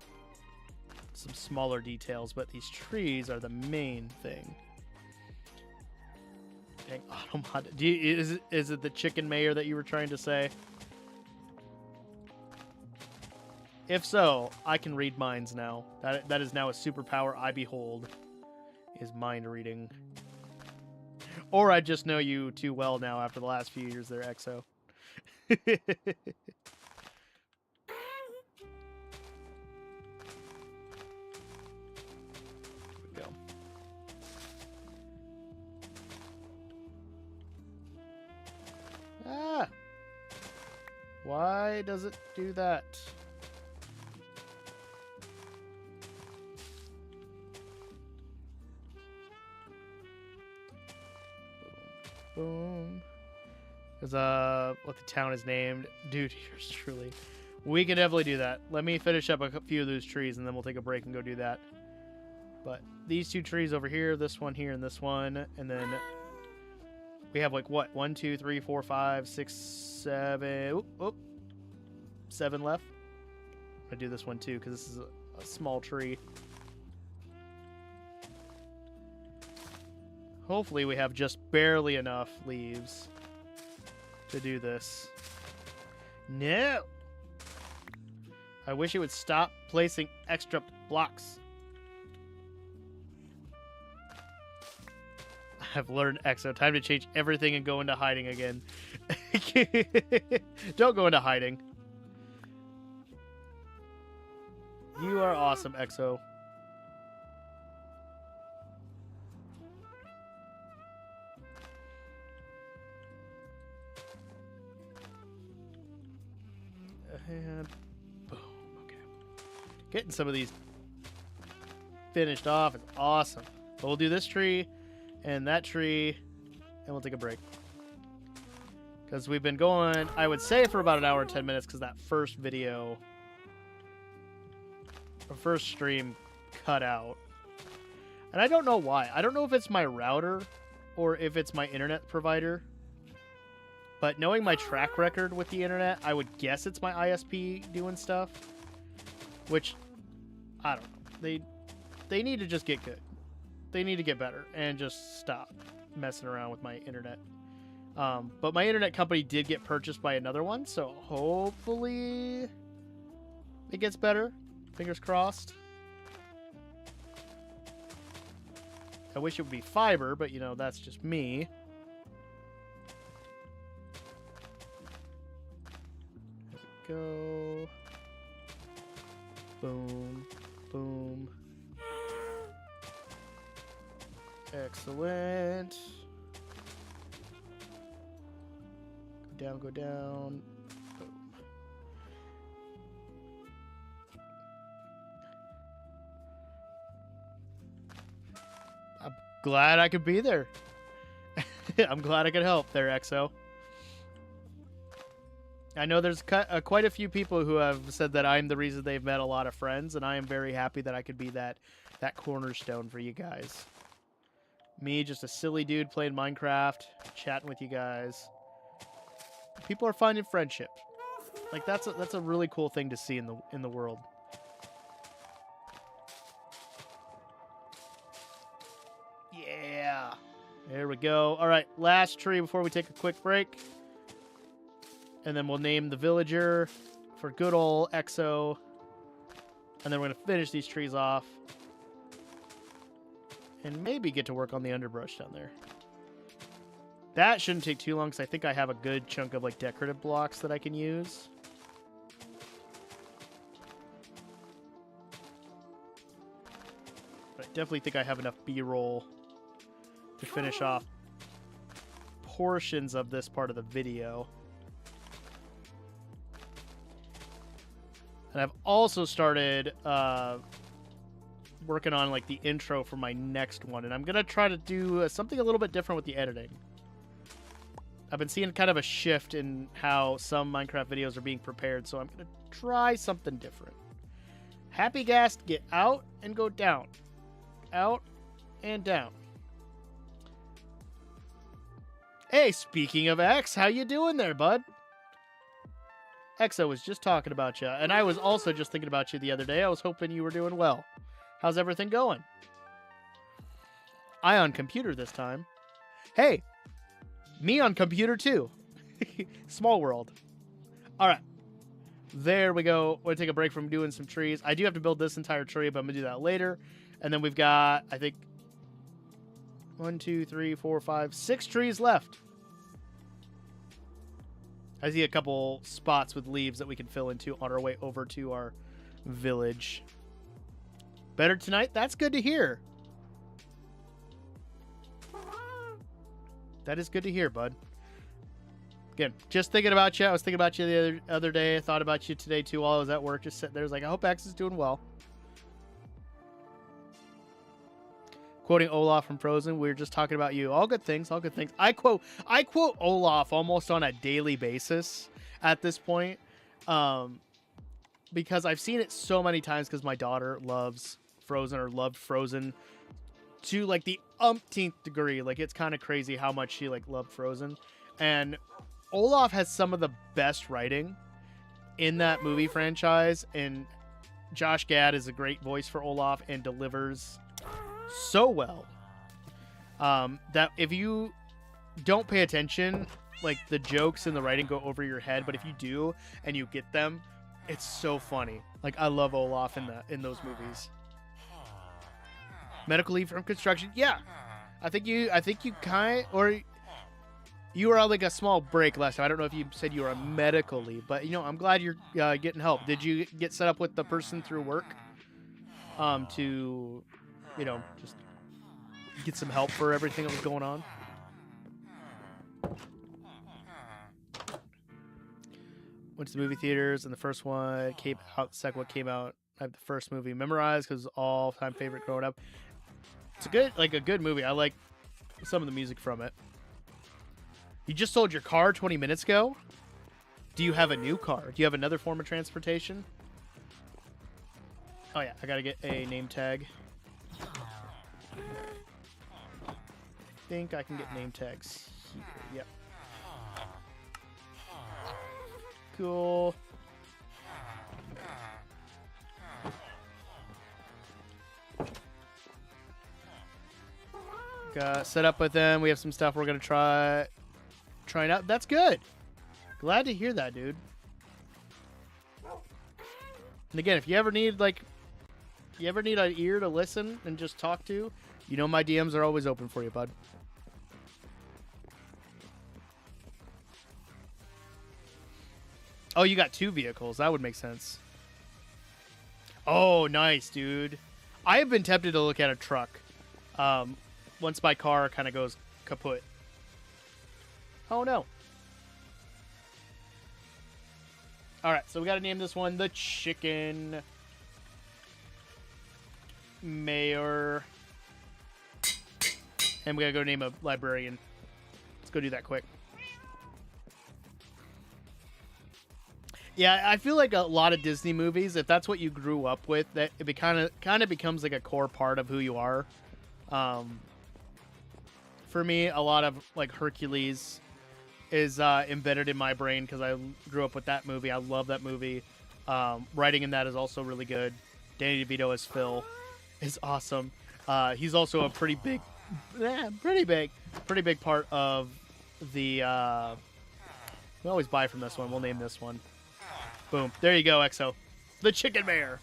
some smaller details, but these trees are the main thing. Dang, automod. Is it the chicken mayor that you were trying to say? If so, I can read minds now. That is now a superpower I behold. Is mind reading. Or I just know you too well now after the last few years there, Exo. There we go. Ah! Why does it do that? Boom. Because, what the town is named. Dude, yours truly. We can definitely do that. Let me finish up a few of those trees, and then we'll take a break and go do that. But these 2 trees over here, this one here, and this one, and then we have, like, what? 1, 2, 3, 4, 5, 6, 7... Oop. 7 left. I'm going to do this one, too, because this is a small tree. Hopefully we have just barely enough leaves to do this. No! I wish it would stop placing extra blocks. I've learned Exo. Time to change everything and go into hiding again. Don't go into hiding. You are awesome, Exo. And boom. Okay. Getting some of these finished off is awesome. But we'll do this tree and that tree, and we'll take a break. Because we've been going, I would say, for about 1 hour and 10 minutes, because that first video, or first stream, cut out. And I don't know why. I don't know if it's my router or if it's my internet provider. But knowing my track record with the internet, I would guess it's my ISP doing stuff. Which, I don't know. They need to just get good. They need to get better and just stop messing around with my internet. But my internet company did get purchased by another one, so hopefully it gets better. Fingers crossed. I wish it would be fiber, but, you know, that's just me. There we go. Boom. Boom. Excellent. Go down, go down. Boom. I'm glad I could be there. I'm glad I could help there, XO. I know there's quite a few people who have said that I'm the reason they've met a lot of friends, and I am very happy that I could be that cornerstone for you guys. Me, just a silly dude playing Minecraft, chatting with you guys. People are finding friendship. Like that's a really cool thing to see in the world. Yeah. There we go. All right, last tree before we take a quick break. And then we'll name the villager for good old XO. And then we're going to finish these trees off. And maybe get to work on the underbrush down there. That shouldn't take too long because I think I have a good chunk of like decorative blocks that I can use. But I definitely think I have enough B-roll to finish off portions of this part of the video. And I've also started working on like the intro for my next one, and I'm gonna try to do something a little bit different with the editing. I've been seeing kind of a shift in how some Minecraft videos are being prepared, so I'm gonna try something different. Happy Ghast, get out and go down, out and down. Hey, speaking of X, how you doing there, bud? XO was just talking about you, and I was also just thinking about you the other day. I was hoping you were doing well. How's everything going? I on computer this time. Hey, me on computer too. Small world. All right. There we go. We're going to take a break from doing some trees. I do have to build this entire tree, but I'm going to do that later. And then we've got, I think, 1, 2, 3, 4, 5, 6 trees left. I see a couple spots with leaves that we can fill into on our way over to our village. Better tonight? That's good to hear. That is good to hear, bud. Again, just thinking about you. I was thinking about you the other day. I thought about you today, too, while I was at work. Just sitting there. I was like, I hope X is doing well. Quoting Olaf from Frozen, we were just talking about you. All good things, all good things. I quote Olaf almost on a daily basis at this point, because I've seen it so many times because my daughter loves Frozen or loved Frozen to like the umpteenth degree. Like it's kind of crazy how much she like loved Frozen, and Olaf has some of the best writing in that movie franchise, and Josh Gad is a great voice for Olaf and delivers so well that if you don't pay attention, like the jokes and the writing go over your head, but if you do and you get them, it's so funny. Like I love Olaf in those movies. Medical leave from construction. Yeah, I think you were on like a small break last time. I don't know if you said you were on medical leave, but I'm glad you're getting help. Did you get set up with the person through work to just get some help for everything that was going on? Went to the movie theaters, and the first one came out. The second one came out. I have the first movie memorized because it's all-time favorite growing up. It's a good movie. I like some of the music from it. You just sold your car 20 minutes ago? Do you have a new car? Do you have another form of transportation? Oh yeah, I gotta get a name tag. I think I can get name tags here. Yep. Cool. Got set up with them. We have some stuff we're gonna try it out. That's good. Glad to hear that, dude. And again, if you ever need an ear to listen and just talk to, my DMs are always open for you, bud. Oh, you got 2 vehicles. That would make sense. Oh, nice, dude. I have been tempted to look at a truck. Once my car kind of goes kaput. Oh no. All right, so we got to name this one the Chicken Mayor. And we got to go name a librarian. Let's go do that quick. Yeah, I feel like a lot of Disney movies, if that's what you grew up with, that it kind of becomes like a core part of who you are. For me, a lot of like Hercules is embedded in my brain because I grew up with that movie. I love that movie. Writing in that is also really good. Danny DeVito as Phil is awesome. He's also a pretty big part of the. We always buy from this one. We'll name this one. Boom. There you go, EXO. The Chicken Mayor.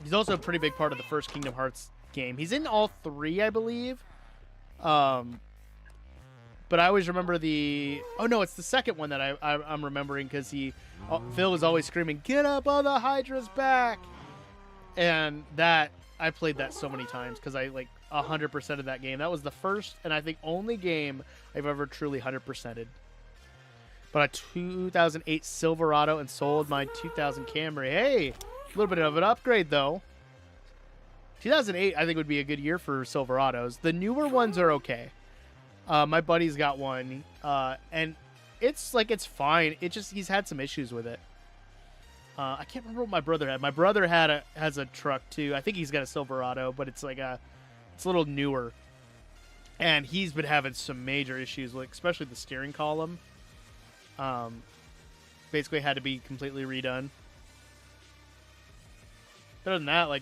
He's also a pretty big part of the first Kingdom Hearts game. He's in all three, I believe. But I always remember the... Oh, no, it's the second one that I'm remembering because Phil was always screaming, "Get up on the Hydra's back!" And that... I played that so many times because I, 100% of that game. That was the first and I think only game I've ever truly 100%ed. But a 2008 Silverado and sold my 2000 Camry. Hey, a little bit of an upgrade, though. 2008, I think, would be a good year for Silverados. The newer ones are okay. My buddy's got one, and it's fine. He's had some issues with it. I can't remember what my brother had. My brother has a truck too. I think he's got a Silverado, but it's a little newer, and he's been having some major issues, especially the steering column. Basically had to be completely redone. Other than that,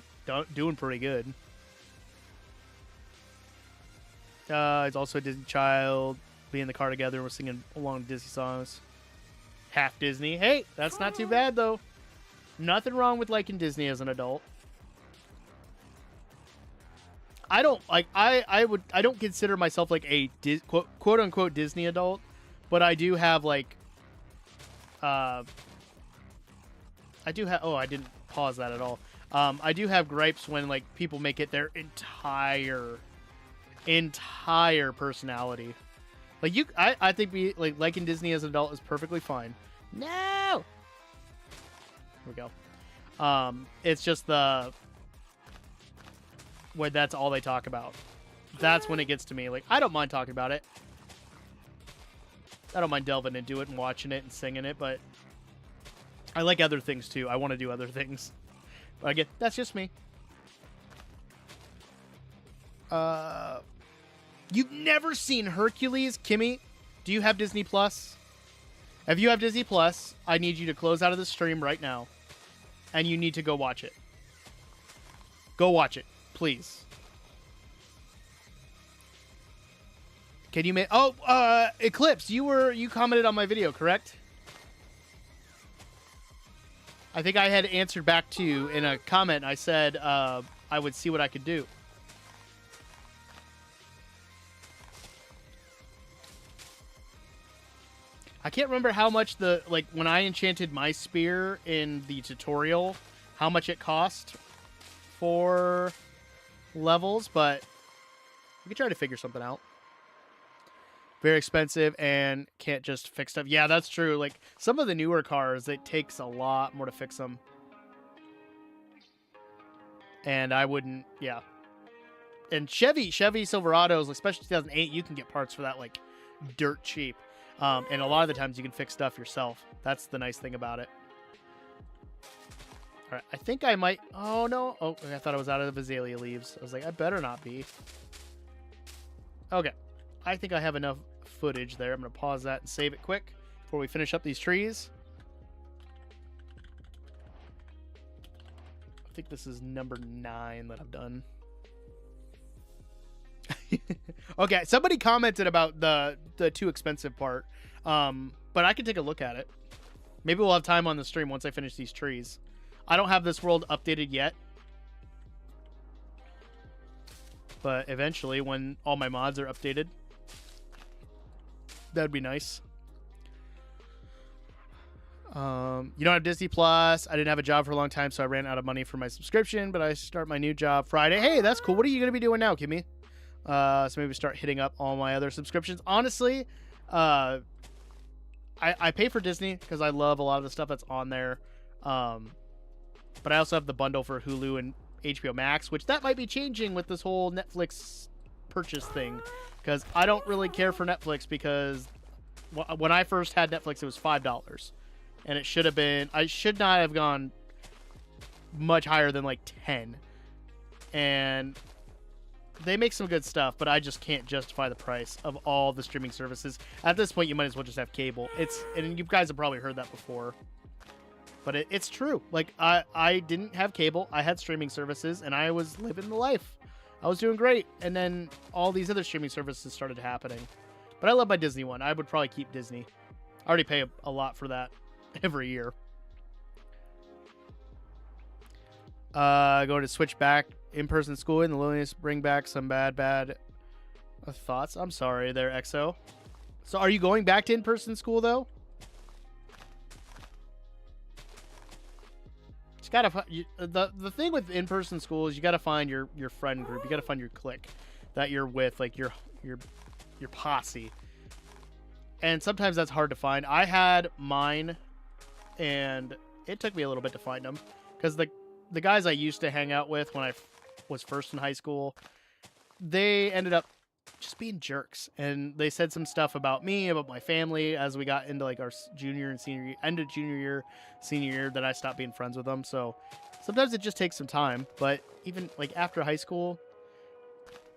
doing pretty good. He's also a Disney child. Be in the car together. We're singing along to Disney songs. Half Disney. Hey, that's not too bad though. Nothing wrong with liking Disney as an adult. I don't I don't consider myself a quote unquote Disney adult, but I do have I didn't pause that at all. I do have gripes when people make it their entire personality. I think liking Disney as an adult is perfectly fine. No. Here we go. It's just when that's all they talk about. That's when it gets to me. I don't mind talking about it. I don't mind delving into it and watching it and singing it, but I like other things too. I want to do other things. But again, that's just me. You've never seen Hercules, Kimmy? Do you have Disney Plus? If you have Disney Plus, I need you to close out of the stream right now, and you need to go watch it. Go watch it, please. Can you make... Oh, Eclipse, you commented on my video, correct? I think I had answered back to you in a comment. I said I would see what I could do. I can't remember how much when I enchanted my spear in the tutorial, how much it cost for levels, but we could try to figure something out. Very expensive and can't just fix stuff. Yeah, that's true. Some of the newer cars, it takes a lot more to fix them. And I wouldn't, yeah. And Chevy Silverados, especially 2008, you can get parts for that dirt cheap. And a lot of the times you can fix stuff yourself. That's the nice thing about it. All right, I think I might... Oh, no. Oh, I thought I was out of the Azalea leaves. I was like, I better not be. Okay. I think I have enough footage there. I'm going to pause that and save it quick before we finish up these trees. I think this is number 9 that I've done. Okay, somebody commented about the too expensive part, but I can take a look at it. Maybe we'll have time on the stream once I finish these trees. I don't have this world updated yet, but eventually when all my mods are updated, that'd be nice. You don't have Disney Plus. I didn't have a job for a long time, so I ran out of money for my subscription, but I start my new job Friday. Hey, that's cool. What are you going to be doing now, Kimmy? So maybe start hitting up all my other subscriptions. Honestly, I pay for Disney because I love a lot of the stuff that's on there. But I also have the bundle for Hulu and HBO Max, which that might be changing with this whole Netflix purchase thing, because I don't really care for Netflix, because when I first had Netflix, it was $5. And it should have been, I should not have gone much higher than like 10. And they make some good stuff, but I just can't justify the price of all the streaming services. At this point, you might as well just have cable. And you guys have probably heard that before. But it's true. Like, I didn't have cable. I had streaming services, and I was living the life. I was doing great. And then all these other streaming services started happening. But I love my Disney one. I would probably keep Disney. I already pay a lot for that every year. Going to switch back in-person school in the loneliness, bring back some bad thoughts. I'm sorry there, EXO. So are you going back to in-person school though? Just gotta the thing with in-person school is you gotta find your friend group. You gotta find your clique that you're with, like your posse. And sometimes that's hard to find. I had mine, and it took me a little bit to find them, because the guys I used to hang out with when I was first in high school, they ended up just being jerks, and they said some stuff about me, about my family, as we got into like our junior and senior year, end of junior year, senior year, that I stopped being friends with them. So sometimes it just takes some time. But even like after high school,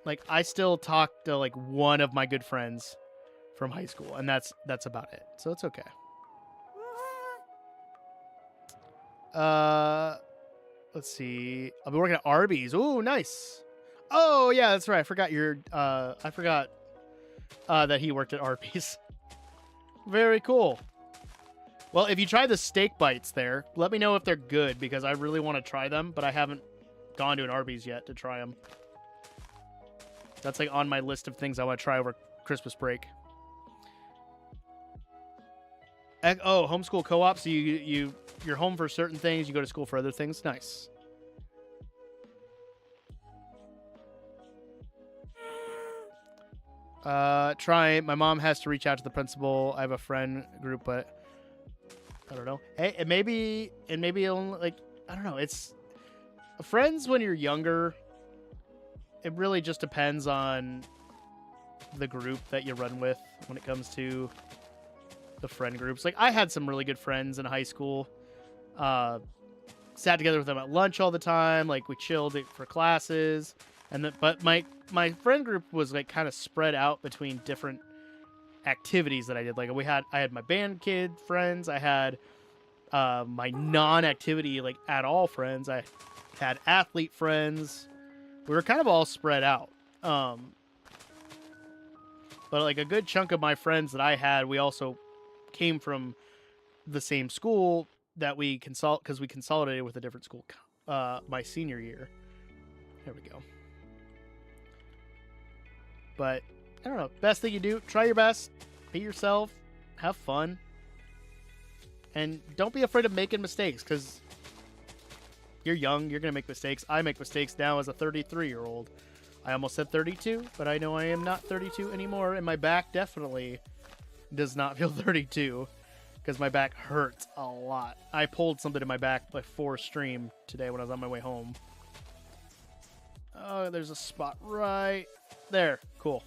like I still talk to like one of my good friends from high school, and that's about it. So it's okay. Let's see. I'll be working at Arby's. Ooh, nice. Oh yeah, that's right. I forgot that he worked at Arby's. Very cool. Well, if you try the steak bites there, let me know if they're good, because I really want to try them, but I haven't gone to an Arby's yet to try them. That's like on my list of things I want to try over Christmas break. Oh, homeschool co-op. So you're home for certain things, you go to school for other things. Nice. Try. My mom has to reach out to the principal. I have a friend group, but I don't know. Hey, and maybe only, like, I don't know. It's friends when you're younger. It really just depends on the group that you run with when it comes to the friend groups. Like, I had some really good friends in high school. Sat together with them at lunch all the time. Like, we chilled for classes. But my friend group was like kind of spread out between different activities that I did. Like, I had my band kid friends. I had my non-activity, like, at all friends. I had athlete friends. We were kind of all spread out. But like a good chunk of my friends that I had, we also came from the same school that because we consolidated with a different school my senior year. There we go. But I don't know. Best thing you do, try your best, be yourself, have fun, and don't be afraid of making mistakes, because you're young, you're going to make mistakes. I make mistakes now as a 33-year-old. I almost said 32, but I know I am not 32 anymore, and my back definitely does not feel 32, because my back hurts a lot. I pulled something in my back before stream today when I was on my way home. Oh, there's a spot right there. Cool.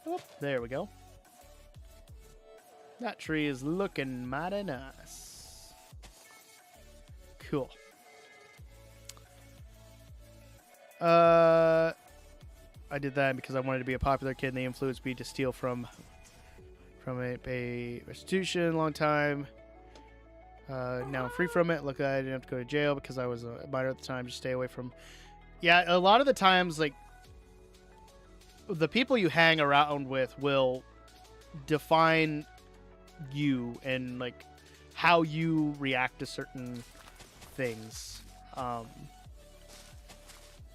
Oh, there we go. That tree is looking mighty nice. Cool. I did that because I wanted to be a popular kid, and they influenced me to steal from a restitution a long time. Now I'm free from it. Look, I didn't have to go to jail because I was a minor at the time. Just stay away from. Yeah, a lot of the times, like, the people you hang around with will define you and, like, how you react to certain things.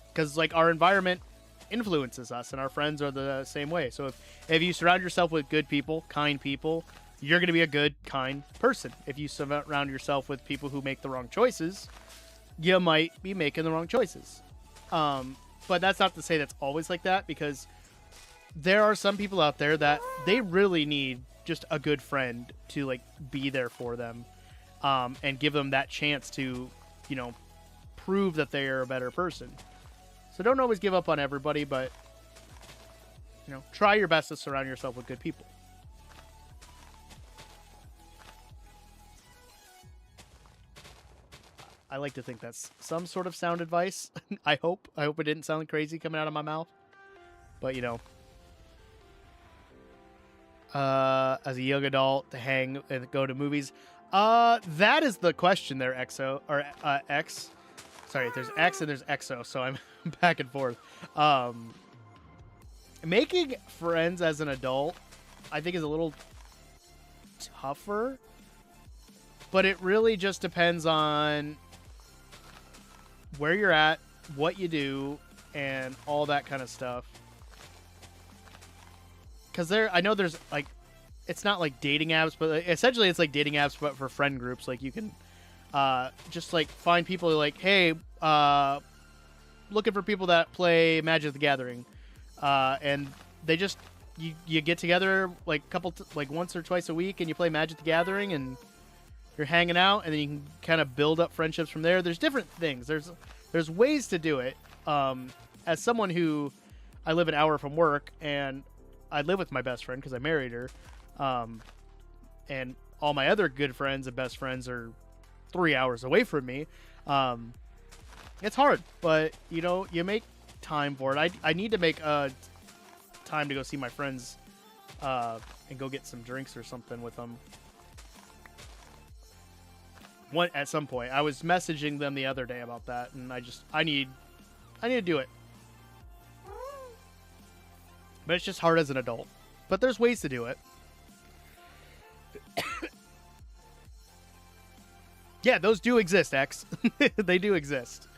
Because, like, our environment influences us, and our friends are the same way. So if you surround yourself with good people, kind people, you're going to be a good, kind person. If you surround yourself with people who make the wrong choices, you might be making the wrong choices. But that's not to say that's always like that, because there are some people out there that they really need just a good friend to like be there for them, and give them that chance to, you know, prove that they are a better person. So don't always give up on everybody, but, you know, try your best to surround yourself with good people. I like to think that's some sort of sound advice. I hope it didn't sound crazy coming out of my mouth. But, you know, as a young adult, to hang and go to movies. That is the question there, XO, or X. Sorry, there's X and there's XO, so I'm back and forth. Making friends as an adult, I think, is a little tougher. But it really just depends on where you're at, what you do, and all that kind of stuff. Because I know there's, like, it's not like dating apps, but essentially it's like dating apps, but for friend groups. Like, you can just, like, find people like, hey, looking for people that play Magic the Gathering. And they just, you get together, like, like once or twice a week, and you play Magic the Gathering, and you're hanging out, and then you can kind of build up friendships from there. There's different things. There's ways to do it. As someone who, I live an hour from work, and I live with my best friend because I married her, and all my other good friends and best friends are 3 hours away from me. It's hard, but, you know, you make time for it. I need to make time to go see my friends and go get some drinks or something with them. At some point, I was messaging them the other day about that, and I need to do it. But it's just hard as an adult. But there's ways to do it. Yeah, those do exist, X. They do exist.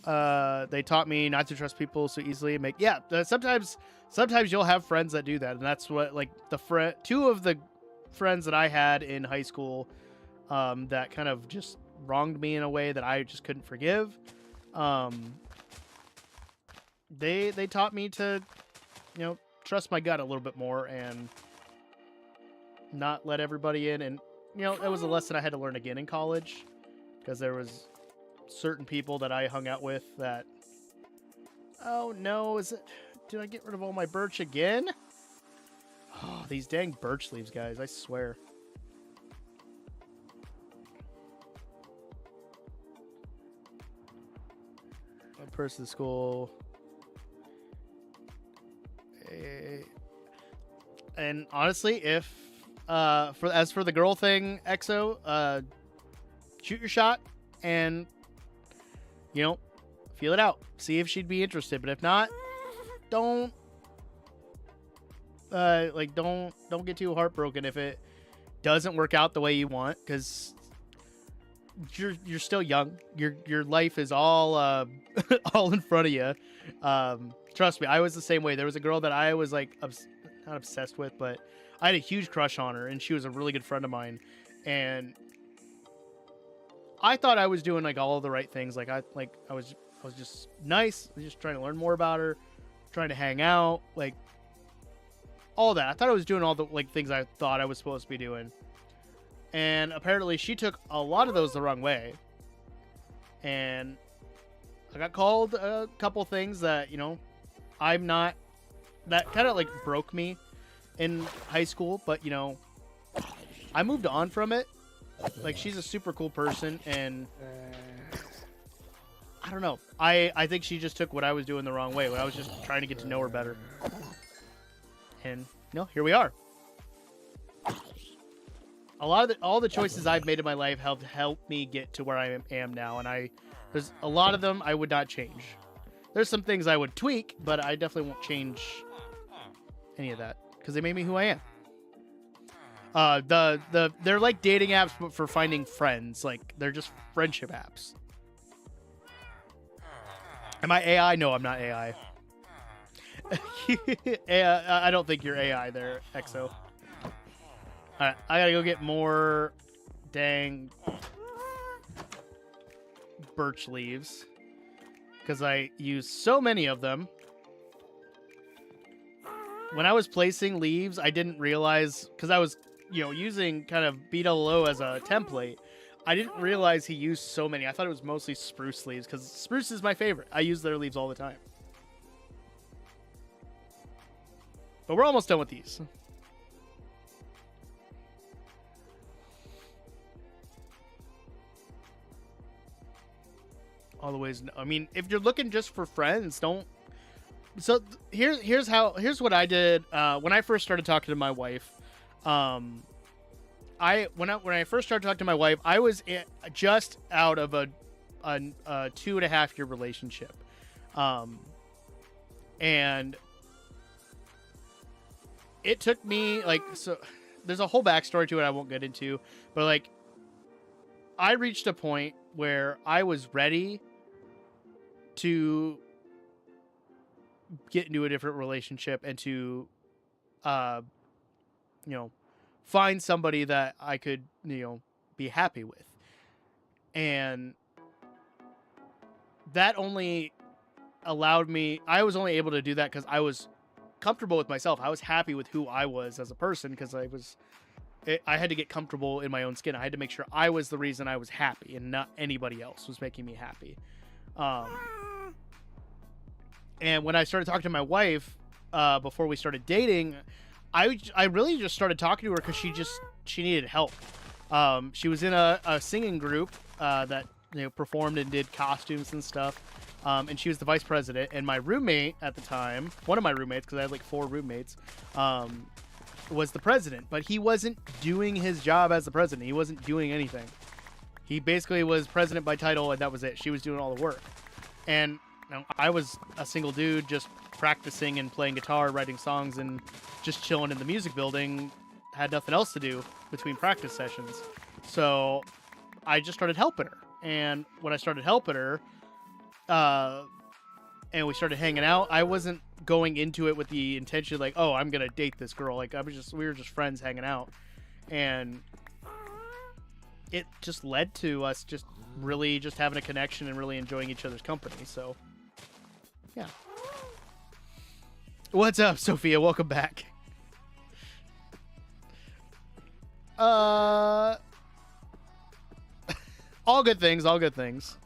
They taught me not to trust people so easily. Sometimes you'll have friends that do that, and that's what, like, two of the friends that I had in high school that kind of just wronged me in a way that I just couldn't forgive. They taught me to, you know, trust my gut a little bit more and not let everybody in. And, you know, it was a lesson I had to learn again in college, because there was certain people that I hung out with that, oh no, did I get rid of all my birch again? Oh, these dang birch leaves, guys, I swear. A person at school. And honestly, if as for the girl thing, XO, shoot your shot and, you know, feel it out. See if she'd be interested. But if not, don't get too heartbroken if it doesn't work out the way you want, because you're still young. Your life is all all in front of you. Trust me, I was the same way. There was a girl that I was like not obsessed with, but I had a huge crush on her, and she was a really good friend of mine. And I thought I was doing like all of the right things. Like I was just nice. I was just trying to learn more about her, trying to hang out, like all that. I thought I was doing all the like things I thought I was supposed to be doing. And apparently she took a lot of those the wrong way. And I got called a couple things that, you know, that kind of like broke me in high school. But, you know, I moved on from it. Like, she's a super cool person, and I don't know. I think she just took what I was doing the wrong way when I was just trying to get to know her better. And, you know, here we are. All the choices I've made in my life have helped me get to where I am now, and there's a lot of them I would not change. There's some things I would tweak, but I definitely won't change any of that because they made me who I am. They're like dating apps, but for finding friends. Like, they're just friendship apps. Am I AI? No, I'm not AI. I don't think you're AI there, Exo. Alright, I gotta go get more dang birch leaves. Because I use so many of them. When I was placing leaves, I didn't realize, because I was, using kind of BOO as a template, I didn't realize he used so many. I thought it was mostly spruce leaves, because spruce is my favorite. I use their leaves all the time. But we're almost done with these. All the ways. I mean, if you're looking just for friends, don't. So here's what I did when I first started talking to my wife. When I first started talking to my wife, I was just out of a 2.5-year relationship, and it took me so. There's a whole backstory to it I won't get into, but I reached a point where I was ready to get into a different relationship and to, find somebody that I could, be happy with. And that only allowed me, I was only able to do that because I was comfortable with myself. I was happy with who I was as a person because I had to get comfortable in my own skin. I had to make sure I was the reason I was happy and not anybody else was making me happy. And when I started talking to my wife, before we started dating, I really just started talking to her because she needed help. She was in a singing group that performed and did costumes and stuff. And she was the vice president. And my roommate at the time, one of my roommates, because I had 4 roommates, was the president. But he wasn't doing his job as the president. He wasn't doing anything. He basically was president by title, and that was it. She was doing all the work. And I was a single dude just practicing and playing guitar, writing songs, and just chilling in the music building. Had nothing else to do between practice sessions. So I just started helping her. And when I started helping her, and we started hanging out, I wasn't going into it with the intention I'm going to date this girl. We were just friends hanging out. And it just led to us just really just having a connection and really enjoying each other's company. So, yeah. What's up, Sophia? Welcome back. All good things, all good things.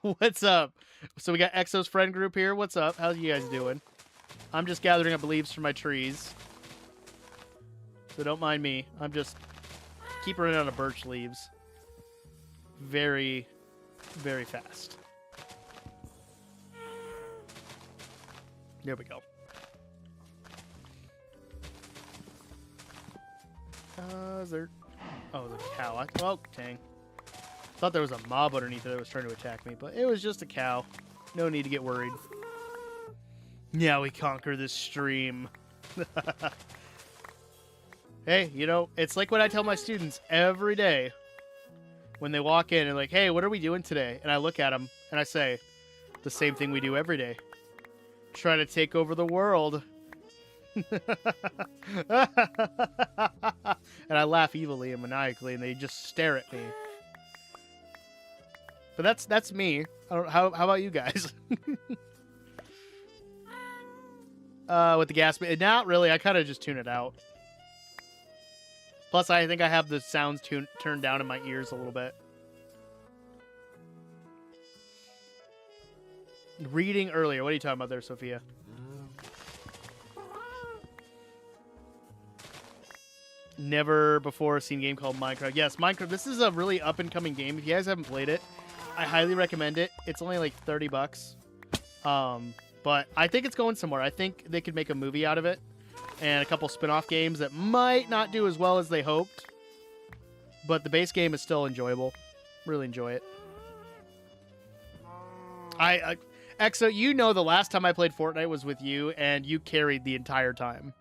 What's up? So we got Exo's friend group here. What's up? How you guys doing? I'm just gathering up leaves for my trees. So don't mind me. I'm just keep running out of birch leaves. Very, very fast. There we go. Is there... Oh, the cow. Oh, dang. Thought there was a mob underneath it that was trying to attack me, but it was just a cow. No need to get worried. Yeah, we conquer this stream. Hey, it's like what I tell my students every day. When they walk in and like, hey, what are we doing today? And I look at them and I say, the same thing we do every day. Try to take over the world. And I laugh evilly and maniacally, and they just stare at me. But that's me. How about you guys? With the gas, not really. I kind of just tune it out. Plus, I think I have the sounds turned down in my ears a little bit. Reading earlier. What are you talking about there, Sophia? Never before seen a game called Minecraft. Yes, Minecraft. This is a really up-and-coming game. If you guys haven't played it, I highly recommend it. It's only like $30. But I think it's going somewhere. I think they could make a movie out of it. And a couple spin-off games that might not do as well as they hoped. But the base game is still enjoyable. Really enjoy it. Exo, the last time I played Fortnite was with you, and you carried the entire time.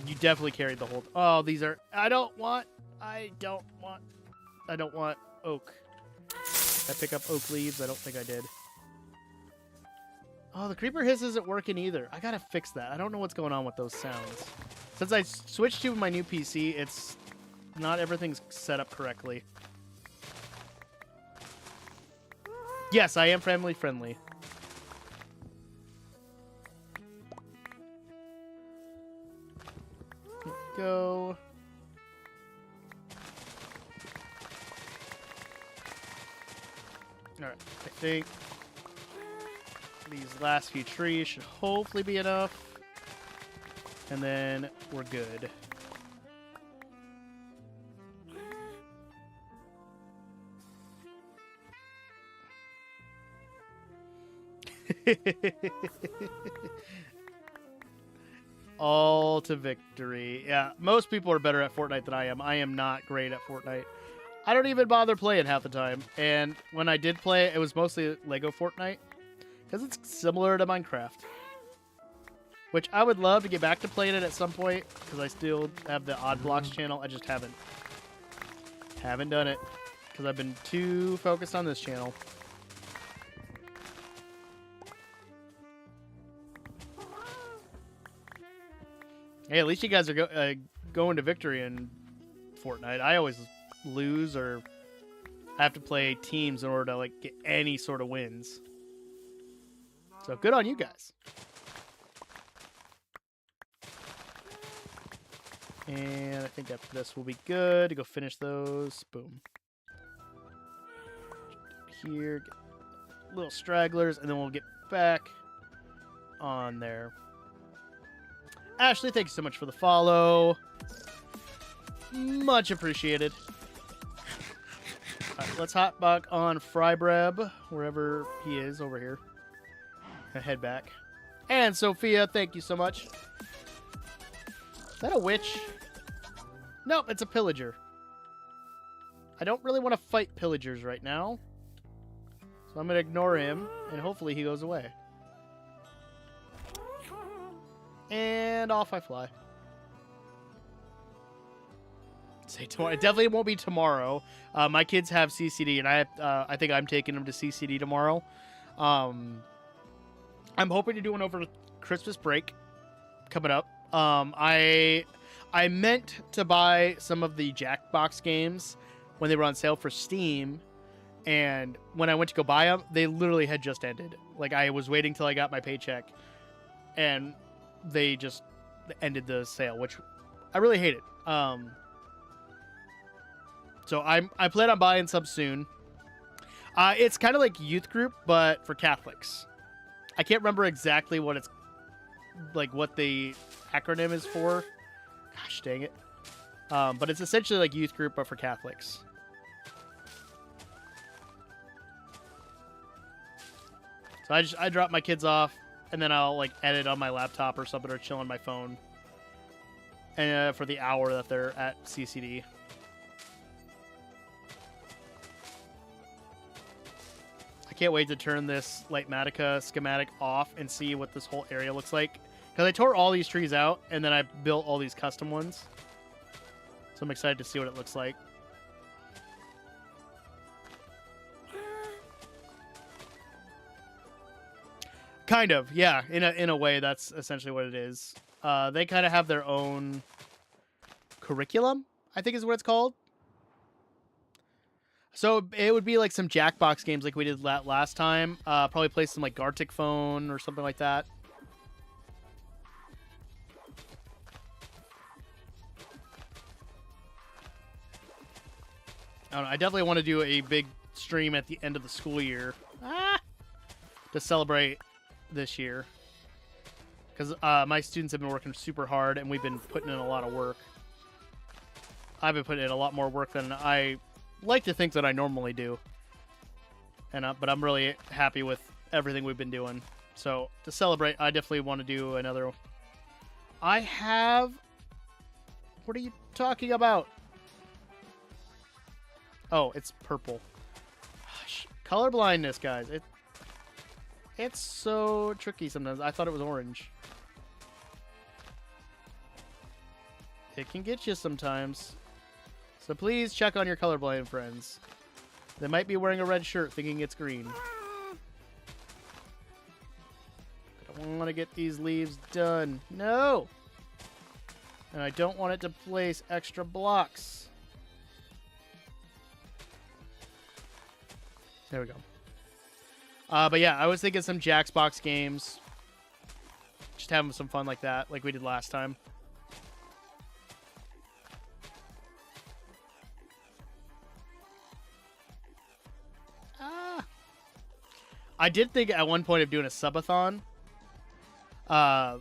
You definitely carried the whole... Oh, these are... I don't want... I don't want oak. Did I pick up oak leaves? I don't think I did. Oh, the creeper hiss isn't working either. I gotta fix that. I don't know what's going on with those sounds. Since I switched to my new PC, it's not everything's set up correctly. Yes, I am family friendly. Go. Alright, I think these last few trees should hopefully be enough. And then we're good. All to victory. Yeah, most people are better at Fortnite than I am. I am not great at Fortnite. I don't even bother playing half the time. And when I did play it, it was mostly Lego Fortnite. Because it's similar to Minecraft. Which I would love to get back to playing it at some point. Because I still have the Odd Blocks channel. I just haven't. Haven't done it. Because I've been too focused on this channel. Hey, at least you guys are going to victory in Fortnite. I always lose or have to play teams in order to like get any sort of wins. So good on you guys. And I think after this we'll be good to go finish those. Boom. Here, get little stragglers, and then we'll get back on there. Ashley, thank you so much for the follow. Much appreciated. All right, let's hop back on Frybreb, wherever he is over here. And head back. And Sophia, thank you so much. Is that a witch? Nope, it's a pillager. I don't really want to fight pillagers right now. So I'm going to ignore him, and hopefully he goes away. And off I fly. Say tomorrow. It definitely won't be tomorrow. My kids have CCD, and I think I'm taking them to CCD tomorrow. I'm hoping to do one over Christmas break coming up. I meant to buy some of the Jackbox games when they were on sale for Steam, and when I went to go buy them, they literally had just ended. Like, I was waiting till I got my paycheck, and they just ended the sale, which I really hate it. So I plan on buying some soon. It's kind of like youth group, but for Catholics. I can't remember exactly what it's like, what the acronym is for. Gosh dang it. But it's essentially like youth group, but for Catholics. So I drop my kids off, and then I'll like edit on my laptop or something, or chill on my phone. And for the hour that they're at CCD. I can't wait to turn this Lightmatica schematic off and see what this whole area looks like. Because I tore all these trees out, and then I built all these custom ones. So I'm excited to see what it looks like. Kind of, yeah. In a way, that's essentially what it is. They kind of have their own curriculum, I think is what it's called. So it would be like some Jackbox games like we did last time. Probably play some like Gartic Phone or something like that. I don't know, I definitely want to do a big stream at the end of the school year to celebrate this year. Because my students have been working super hard, and we've been putting in a lot of work. I've been putting in a lot more work than I like to think that I normally do. And but I'm really happy with everything we've been doing. So to celebrate, I definitely want to do another. I have. What are you talking about? Oh, it's purple. Color blindness, guys. It's so tricky sometimes. I thought it was orange. It can get you sometimes. So please check on your colorblind friends. They might be wearing a red shirt thinking it's green. I don't want to get these leaves done. No! And I don't want it to place extra blocks. There we go. But yeah, I was thinking some Jaxbox games. Just having some fun like that, like we did last time. I did think at one point of doing a subathon. I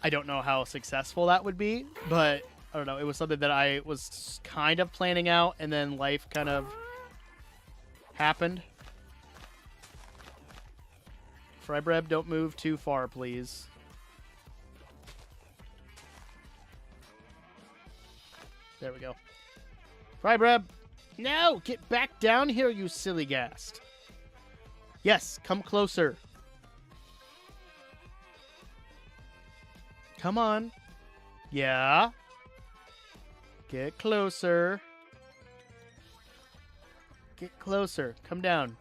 don't know how successful that would be, but I don't know. It was something that I was kind of planning out, and then life kind of happened. Fry bread, don't move too far, please. There we go. Fry bread, no! Get back down here, you silly ghast. Yes, come closer. Come on. Yeah. Get closer. Get closer. Come down.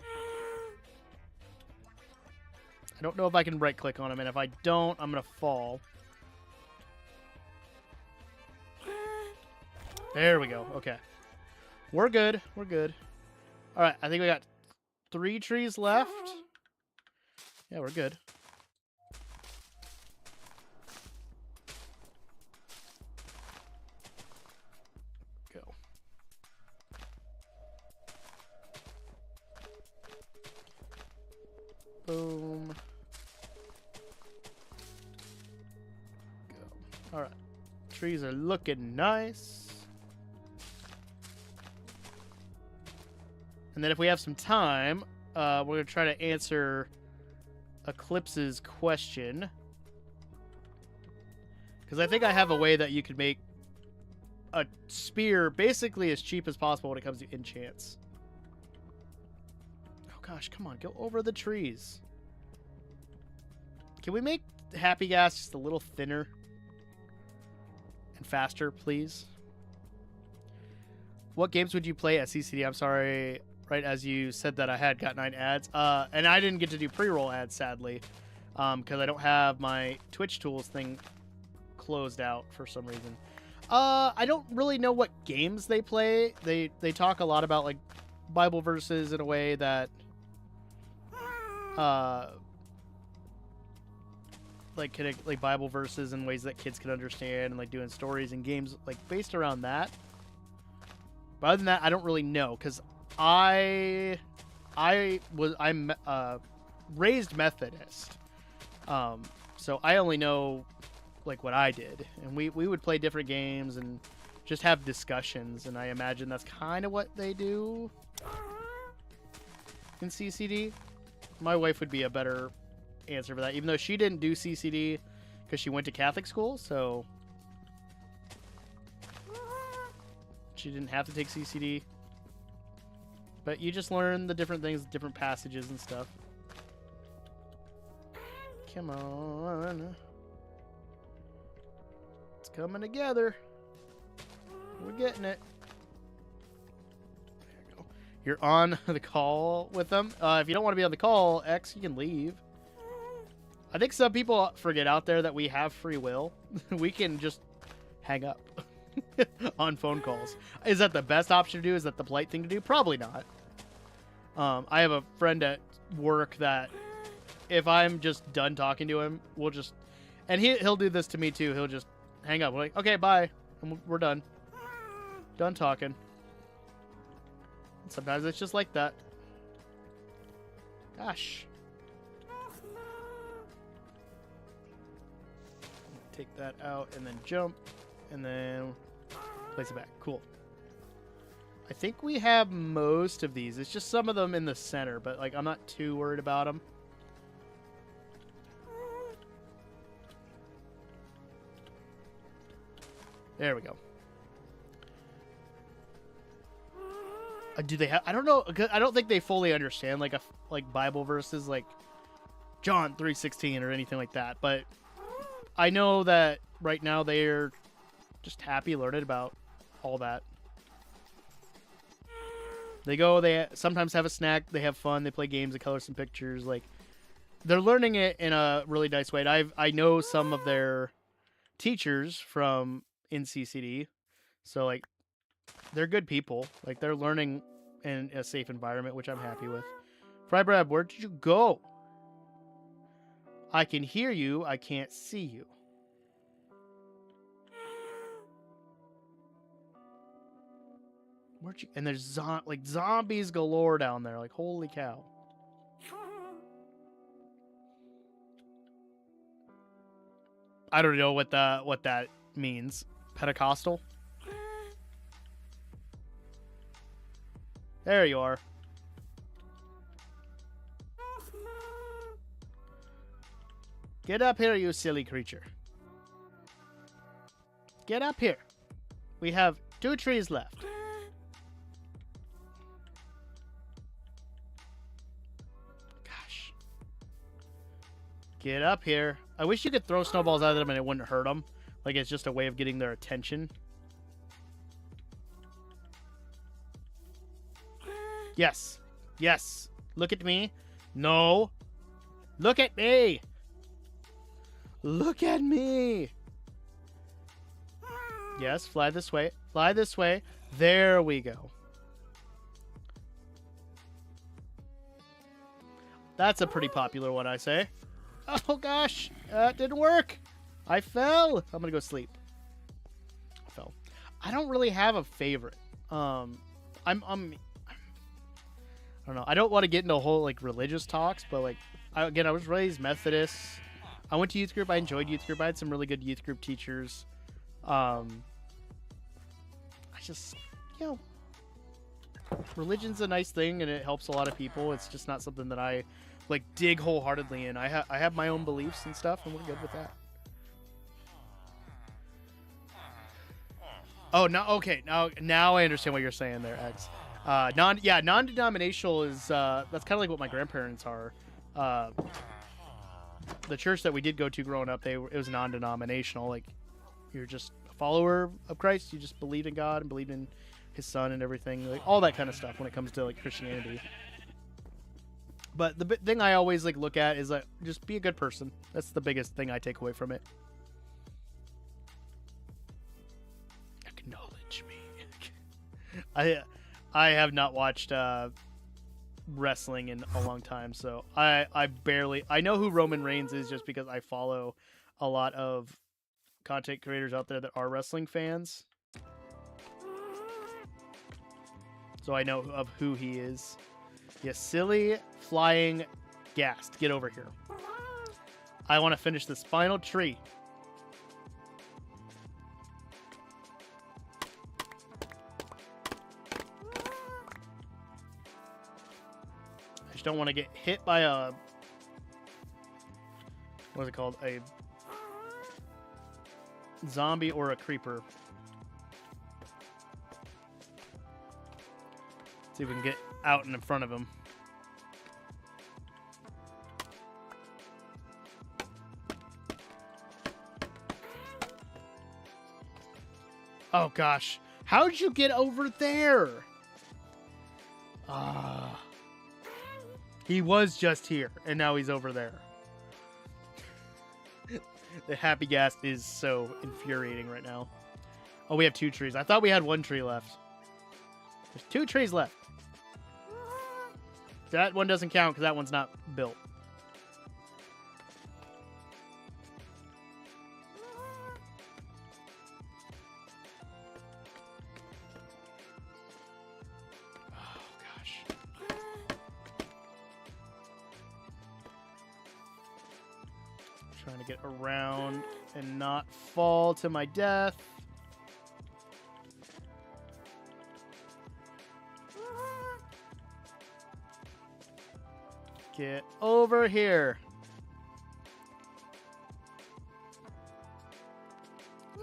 I don't know if I can right click on him, and if I don't, I'm going to fall. There we go. Okay. We're good. We're good. All right. I think we got 3 trees left. Yeah, we're good. Go. Boom. Go. All right. Trees are looking nice. And then if we have some time, we're going to try to answer Eclipse's question. Because I think I have a way that you could make a spear basically as cheap as possible when it comes to enchants. Oh gosh, come on, go over the trees. Can we make Happy Gas just a little thinner and faster, please? What games would you play at CCD? I'm sorry, right as you said that I had got 9 ads. And I didn't get to do pre-roll ads, sadly, because I don't have my Twitch tools thing closed out for some reason. I don't really know what games they play. They talk a lot about like Bible verses in a way that like Bible verses in ways that kids can understand, and like doing stories and games like based around that. But other than that, I don't really know, because I'm raised Methodist, so I only know like what I did, and we would play different games and just have discussions, and I imagine that's kind of what they do in CCD. My wife would be a better answer for that, even though she didn't do CCD because she went to Catholic school, so she didn't have to take CCD. But you just learn the different things, different passages and stuff. Come on. It's coming together. We're getting it. There you go. You're on the call with them. If you don't want to be on the call, X, you can leave. I think some people forget out there that we have free will. We can just hang up on phone calls. Is that the best option to do? Is that the polite thing to do? Probably not. I have a friend at work that if I'm just done talking to him, we'll just... And he'll do this to me too. He'll just hang up. We're like, okay, bye. And we're done. Done talking. And sometimes it's just like that. Gosh. Take that out and then jump. And then place it back. Cool. I think we have most of these. It's just some of them in the center, but like I'm not too worried about them. There we go. Do they have? I don't know. I don't think they fully understand like Bible verses like John 3:16 or anything like that. But I know that right now they're just happy learning about all that. They go, they sometimes have a snack, they have fun, they play games, they color some pictures. Like, they're learning it in a really nice way. And I know some of their teachers from NCCD, so like they're good people. Like, they're learning in a safe environment, which I'm happy with. Fry Brad, where did you go? I can hear you, I can't see you. Where'd you? And there's like zombies galore down there. Like, holy cow. I don't know what that means. Pentecostal? There you are. Get up here, you silly creature. Get up here. We have 2 trees left. Gosh. Get up here. I wish you could throw snowballs at them and it wouldn't hurt them. Like, it's just a way of getting their attention. Yes. Yes. Look at me. No. Look at me. Look at me. Yes, fly this way. Fly this way. There we go. That's a pretty popular one, I say. Oh, gosh. That didn't work. I fell. I'm going to go sleep. I fell. I don't really have a favorite. I don't know. I don't want to get into a whole, like, religious talks, but, like, I was raised Methodist. I went to youth group. I enjoyed youth group. I had some really good youth group teachers. I just, religion's a nice thing, and it helps a lot of people. It's just not something that I, like, dig wholeheartedly in. I have my own beliefs and stuff, and we're good with that. Oh, no, okay. Now I understand what you're saying there, X. Non-denominational is that's kind of like what my grandparents are. The church that we did go to growing up, it was non-denominational. Like, you're just a follower of Christ. You just believe in God and believe in His Son and everything, like all that kind of stuff when it comes to, like, Christianity. But the thing I always, like, look at is, like, just be a good person. That's the biggest thing I take away from it. Acknowledge me. I have not watched wrestling in a long time, so I know who Roman Reigns is just because I follow a lot of content creators out there that are wrestling fans, so I know of who he is. You silly flying ghast, get over here. I want to finish this final tree. I just don't want to get hit by a, what is it called, a zombie or a creeper. See if we can get out and in front of him. Oh gosh, how'd you get over there? He was just here, and now he's over there. The happy gas is so infuriating right now. Oh, we have 2 trees. I thought we had 1 tree left. There's 2 trees left. That one doesn't count because that one's not built. Trying to get around and not fall to my death. Get over here.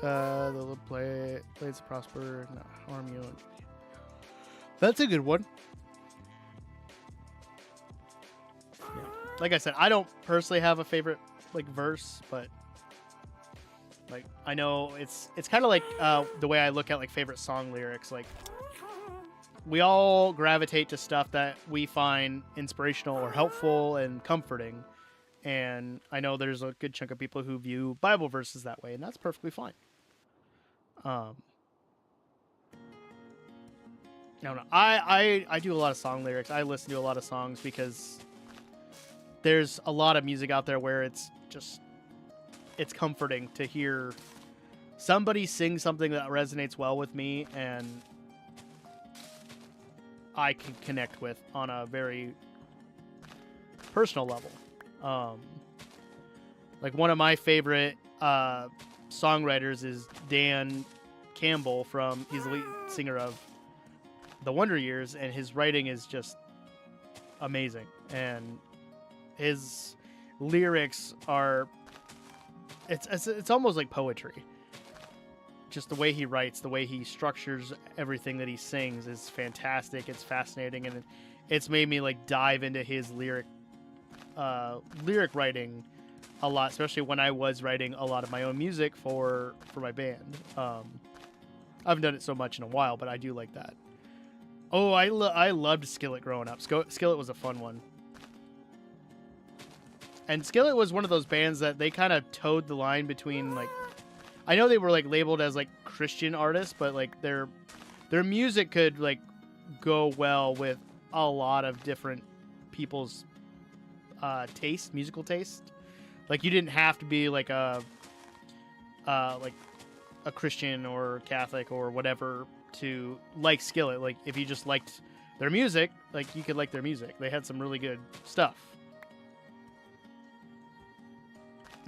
The little blades prosper, not harm you. That's a good one. Yeah. Like I said, I don't personally have a favorite, like, verse, but, like, I know it's kind of like the way I look at, like, favorite song lyrics. Like, we all gravitate to stuff that we find inspirational or helpful and comforting. And I know there's a good chunk of people who view Bible verses that way, and that's perfectly fine. I don't know. I do a lot of song lyrics. I listen to a lot of songs because there's a lot of music out there where it's comforting to hear somebody sing something that resonates well with me and I can connect with on a very personal level. Like one of my favorite songwriters is Dan Campbell he's the lead singer of The Wonder Years, and his writing is just amazing. And his lyrics are it's almost like poetry. Just the way he writes, the way he structures everything that he sings is fantastic. It's fascinating, and it's made me like dive into his lyric writing a lot, especially when I was writing a lot of my own music for my band. I haven't done it so much in a while, but I do like that. Oh, I loved Skillet growing up. Skillet was a fun one. And Skillet was one of those bands that they kind of towed the line between, like, I know they were like labeled as like Christian artists, but like their music could like go well with a lot of different people's musical taste. Like you didn't have to be like a Christian or Catholic or whatever to like Skillet. Like if you just liked their music, like you could like their music. They had some really good stuff.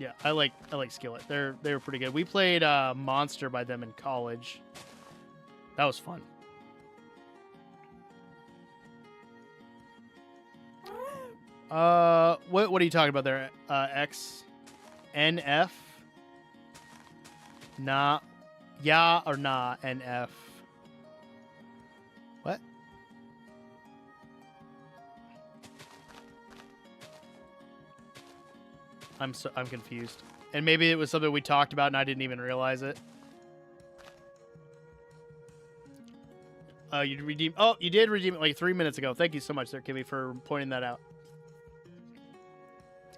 Yeah, I like Skillet. They were pretty good. We played Monster by them in college. That was fun. What are you talking about there? X, NF, nah, yeah or nah, NF. What? I'm confused. And maybe it was something we talked about and I didn't even realize it. You redeemed. Oh, you did redeem it like 3 minutes ago. Thank you so much, Sir Kimmy, for pointing that out.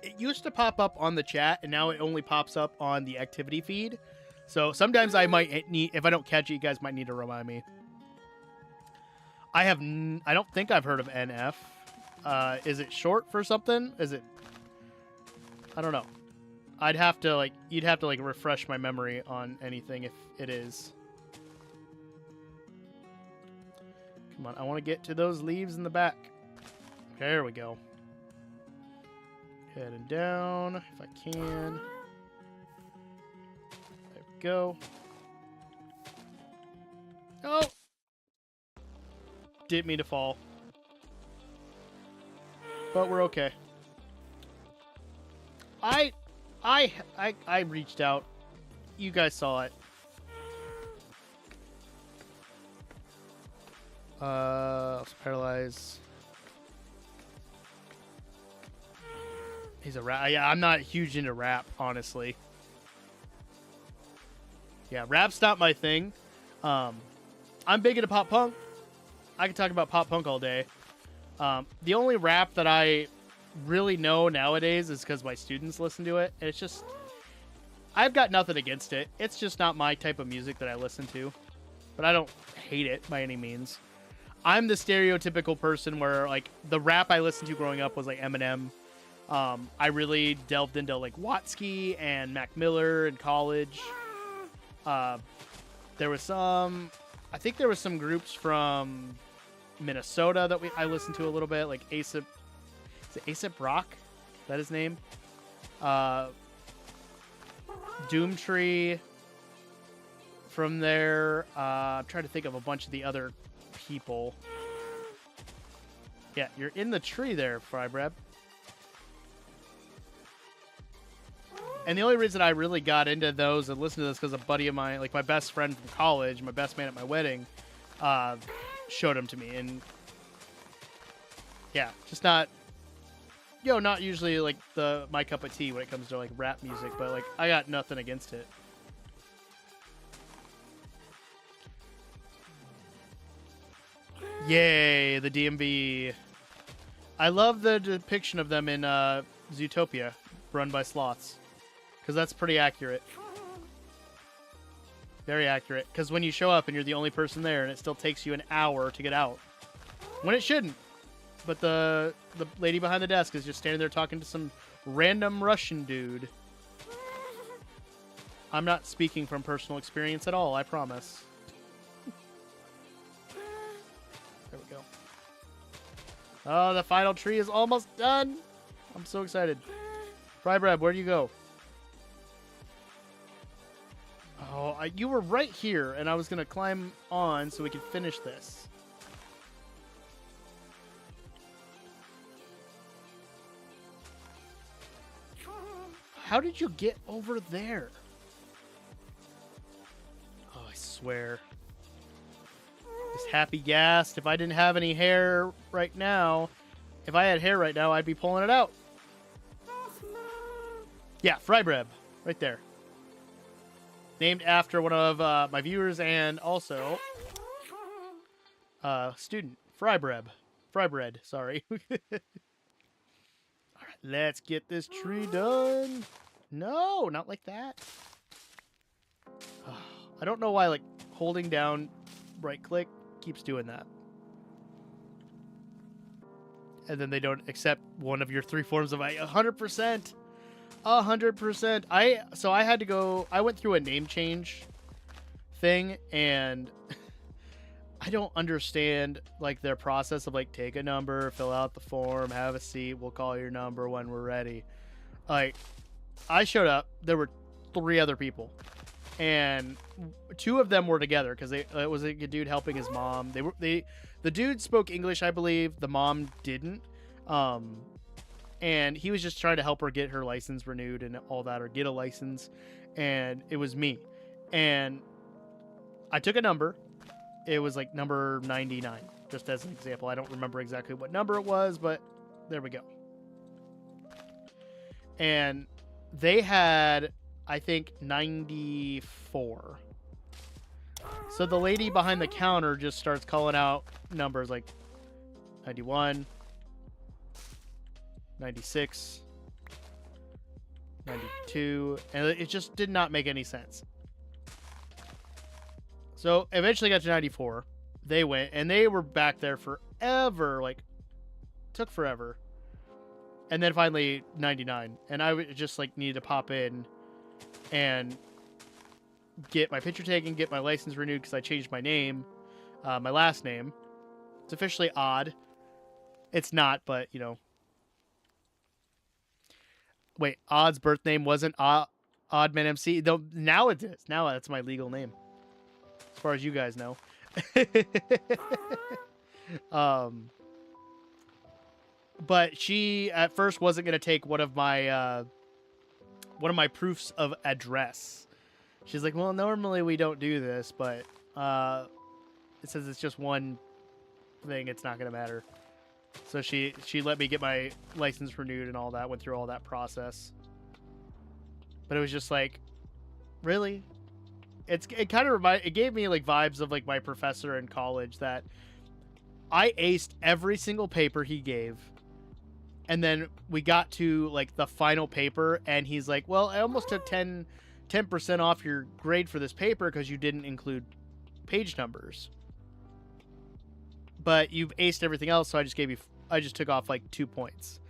It used to pop up on the chat, and now it only pops up on the activity feed. So sometimes I might need, if I don't catch it, you guys might need to remind me. I don't think I've heard of NF. Is it short for something? Is it? I don't know. You'd have to like refresh my memory on anything if it is. Come on, I want to get to those leaves in the back. There we go. Heading down if I can. There we go. Oh! Didn't mean to fall. But we're okay. I reached out. You guys saw it. Paralyzed. He's a rap. Yeah, I'm not huge into rap, honestly. Yeah, rap's not my thing. I'm big into pop punk. I can talk about pop punk all day. The only rap that I really know nowadays is because my students listen to it. And it's just, I've got nothing against it. It's just not my type of music that I listen to. But I don't hate it by any means. I'm the stereotypical person where, like, the rap I listened to growing up was, like, Eminem. I really delved into, like, Watsky and Mac Miller in college. There was some groups from Minnesota that I listened to a little bit, like A$AP. Is it A$AP Rock? Is that his name? Doomtree. From there, I'm trying to think of a bunch of the other people. Yeah, you're in the tree there, Frybreb. And the only reason I really got into those and listened to this because a buddy of mine, like my best friend from college, my best man at my wedding, showed them to me. And yeah, just not usually like my cup of tea when it comes to like rap music, but like I got nothing against it. Yay, the DMV. I love the depiction of them in Zootopia, run by sloths. Because that's pretty accurate. Very accurate. Because when you show up and you're the only person there, and it still takes you an hour to get out. When it shouldn't. But the lady behind the desk is just standing there talking to some random Russian dude. I'm not speaking from personal experience at all, I promise. There we go. Oh, the final tree is almost done. I'm so excited. Frybrab, where do you go? Oh, you were right here, and I was going to climb on so we could finish this. How did you get over there? Oh, I swear. This happy gas. If I didn't have any hair right now, if I had hair right now, I'd be pulling it out. Yeah, Frybreb, right there. Named after one of my viewers and also student, Frybreb. Frybread, sorry. Alright, let's get this tree done. No, not like that. I don't know why, like, holding down right click keeps doing that. And then they don't accept one of your three forms of 100%. 100%. I went through a name change thing, and I don't understand, like, their process of, like, take a number, fill out the form, have a seat, we'll call your number when we're ready. Like, I showed up, there were 3 other people, and 2 of them were together because it was a dude helping his mom. The dude spoke English, I believe. The mom didn't. And he was just trying to help her get her license renewed and all that, or get a license. And it was me. And I took a number. It was like number 99, just as an example. I don't remember exactly what number it was, but there we go. And they had, I think, 94. So the lady behind the counter just starts calling out numbers like 91, 96, 92, and it just did not make any sense. So eventually got to 94. They went, and they were back there forever, like, took forever. And then finally 99, and I just, like, needed to pop in and get my picture taken, get my license renewed, because I changed my name, my last name. It's officially Odd. It's not, but, you know. Wait, Odd's birth name wasn't Oddman MC? Though now it is. Now that's my legal name, as far as you guys know. But she at first wasn't going to take one of my proofs of address. She's like, well, normally we don't do this, but it says it's just one thing. It's not going to matter. So she let me get my license renewed and all that. Went through all that process. But it was just like, really? It gave me like vibes of like my professor in college, that I aced every single paper he gave. And then we got to like the final paper, and he's like, well, I almost took 10% off your grade for this paper because you didn't include page numbers. But you've aced everything else, so I just took off like 2 points.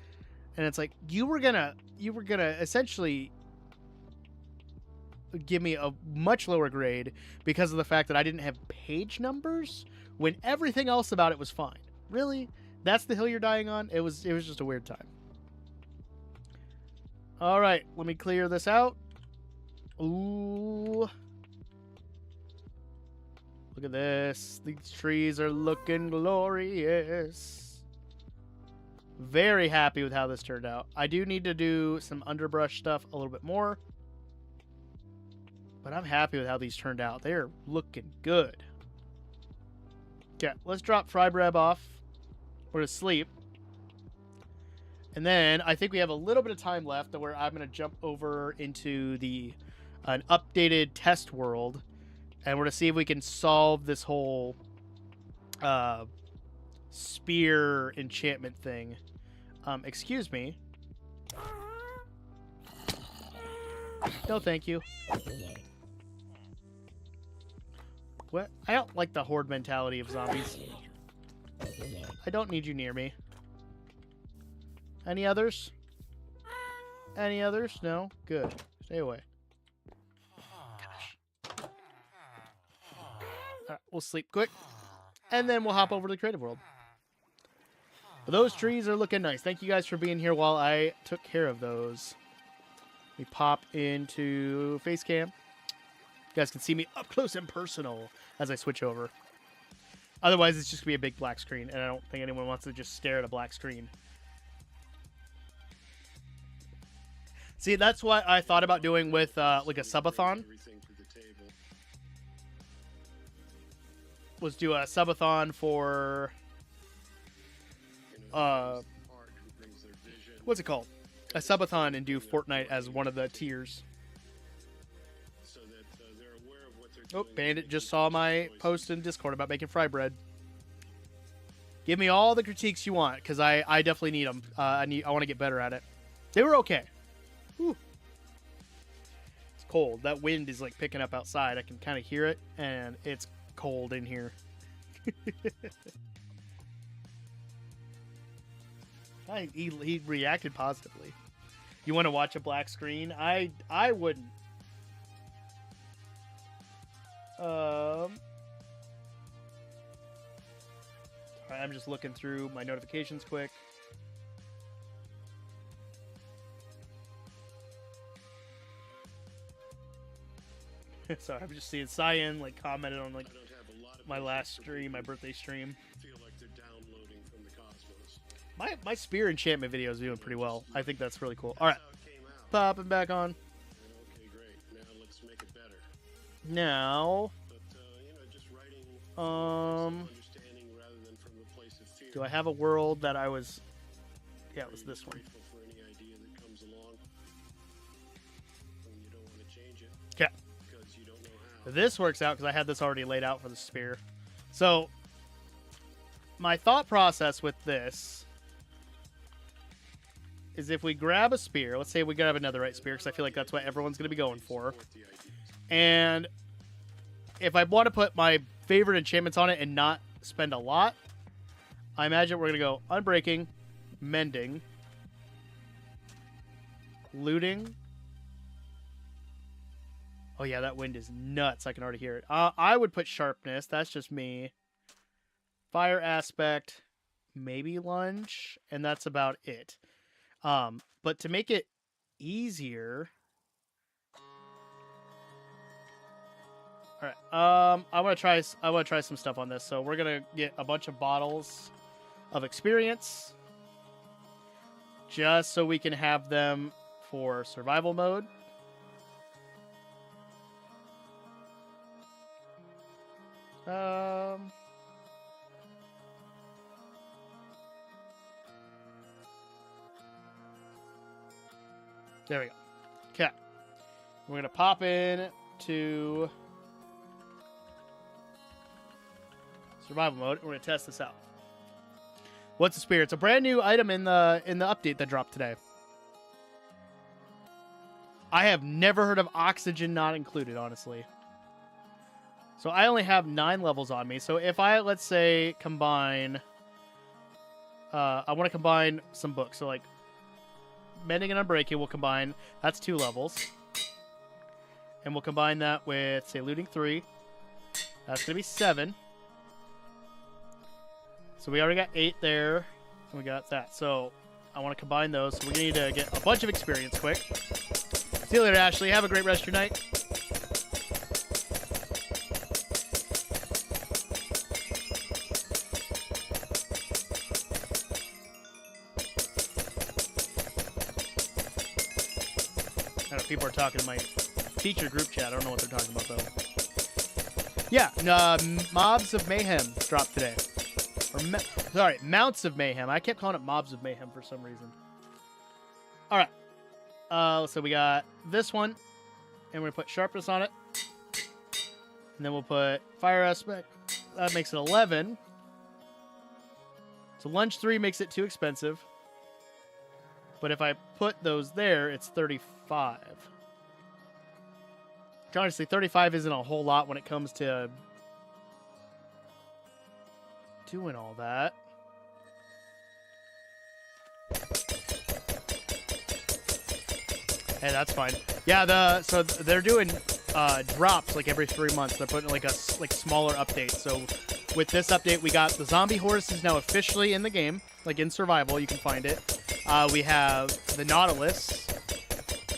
And it's like, you were gonna essentially give me a much lower grade because of the fact that I didn't have page numbers when everything else about it was fine. Really? That's the hill you're dying on? It was just a weird time. All right, let me clear this out. Ooh. Look at this. These trees are looking glorious. Very happy with how this turned out. I do need to do some underbrush stuff a little bit more, but I'm happy with how these turned out. They're looking good. Okay, let's drop Frybreb off. We're to sleep. And then I think we have a little bit of time left where I'm going to jump over into an updated test world. And we're going to see if we can solve this whole spear enchantment thing. Excuse me. No, thank you. What? I don't like the horde mentality of zombies. I don't need you near me. Any others? Any others? No? Good. Stay away. Gosh. Alright, we'll sleep quick. And then we'll hop over to the creative world. But those trees are looking nice. Thank you guys for being here while I took care of those. We pop into face cam. You guys can see me up close and personal as I switch over. Otherwise, it's just going to be a big black screen, and I don't think anyone wants to just stare at a black screen. See, that's what I thought about doing with like a subathon. Was do a subathon for what's it called? A subathon, and do Fortnite as one of the tiers. Oh, Bandit just saw my post in Discord about making fry bread. Give me all the critiques you want, because I definitely need them. I want to get better at it. They were okay. Whew. It's cold. That wind is like picking up outside. I can kind of hear it, and it's cold in here. He reacted positively. You want to watch a black screen? I wouldn't. Alright, I'm just looking through my notifications quick. Sorry, I'm just seeing Cyan like commented on like my last stream, my birthday stream. My spear enchantment video is doing pretty well. I think that's really cool. All right, popping back on. Okay, great. Now let's make it better. Now, Just writing do I have a world that I was? Yeah, it was this one. grateful for any idea that comes along. And you don't want to change it Okay. because you don't know how. This works out because I had this already laid out for the spear. So, my thought process with this is if we grab a spear, let's say we grab another right spear, because I feel like that's what everyone's going to be going for. And if I want to put my favorite enchantments on it and not spend a lot, I imagine we're going to go Unbreaking, Mending, Looting. Oh yeah, that wind is nuts. I can already hear it. I would put Sharpness. That's just me. Fire Aspect, maybe Lunge, and that's about it. But to make it easier... Alright, I want to try some stuff on this. So we're going to get a bunch of bottles of experience just so we can have them for survival mode. There we go. Okay. We're going to pop in to survival mode. We're going to test this out. What's the spear? It's a brand new item in the update that dropped today. I have never heard of oxygen not included, honestly. So I only have 9 levels on me. So if I, let's say, combine... I want to combine some books. So, like, Mending and Unbreaking will combine. That's 2 levels. And we'll combine that with, say, Looting 3. That's going to be 7. So we already got 8 there. And we got that. So I want to combine those. So we need to get a bunch of experience quick. See you later, Ashley. Have a great rest of your night. I know people are talking in my teacher group chat. I don't know what they're talking about, though. Yeah, Mobs of Mayhem dropped today. Or sorry, Mounts of Mayhem. I kept calling it Mobs of Mayhem for some reason. All right. So we got this one, and we're going to put Sharpness on it. And then we'll put Fire Aspect. That makes it 11. So lunge 3 makes it too expensive. But if I put those there, it's 35. Honestly, 35 isn't a whole lot when it comes to doing all that. Hey, that's fine. Yeah, so they're doing drops like every 3 months. They're putting like smaller updates. So with this update, we got the zombie horse is now officially in the game, like in survival. You can find it. We have the Nautilus.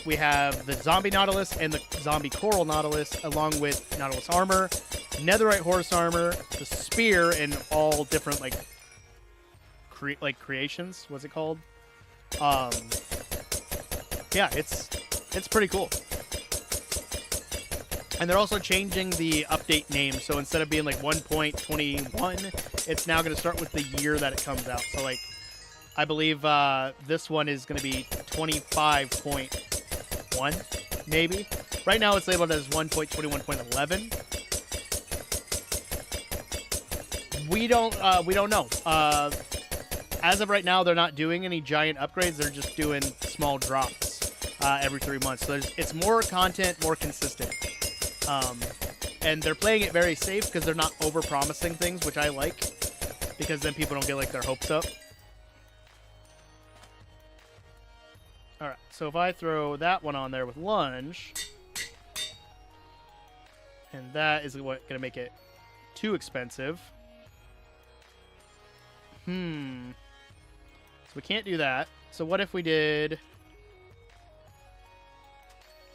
We have the zombie Nautilus and the zombie coral Nautilus, along with Nautilus armor, netherite horse armor, the spear, and all different creations. What's it called? Yeah, it's pretty cool. And they're also changing the update name, so instead of being like 1.21, it's now going to start with the year that it comes out. So like, I believe this one is going to be 25.1, maybe. Right now it's labeled as 1.21.11. We don't know. As of right now, they're not doing any giant upgrades. They're just doing small drops every 3 months. So it's more content, more consistent. And they're playing it very safe because they're not over-promising things, which I like, because then people don't get like their hopes up. All right, so if I throw that one on there with lunge, and that is what going to make it too expensive. So we can't do that. So what if we did...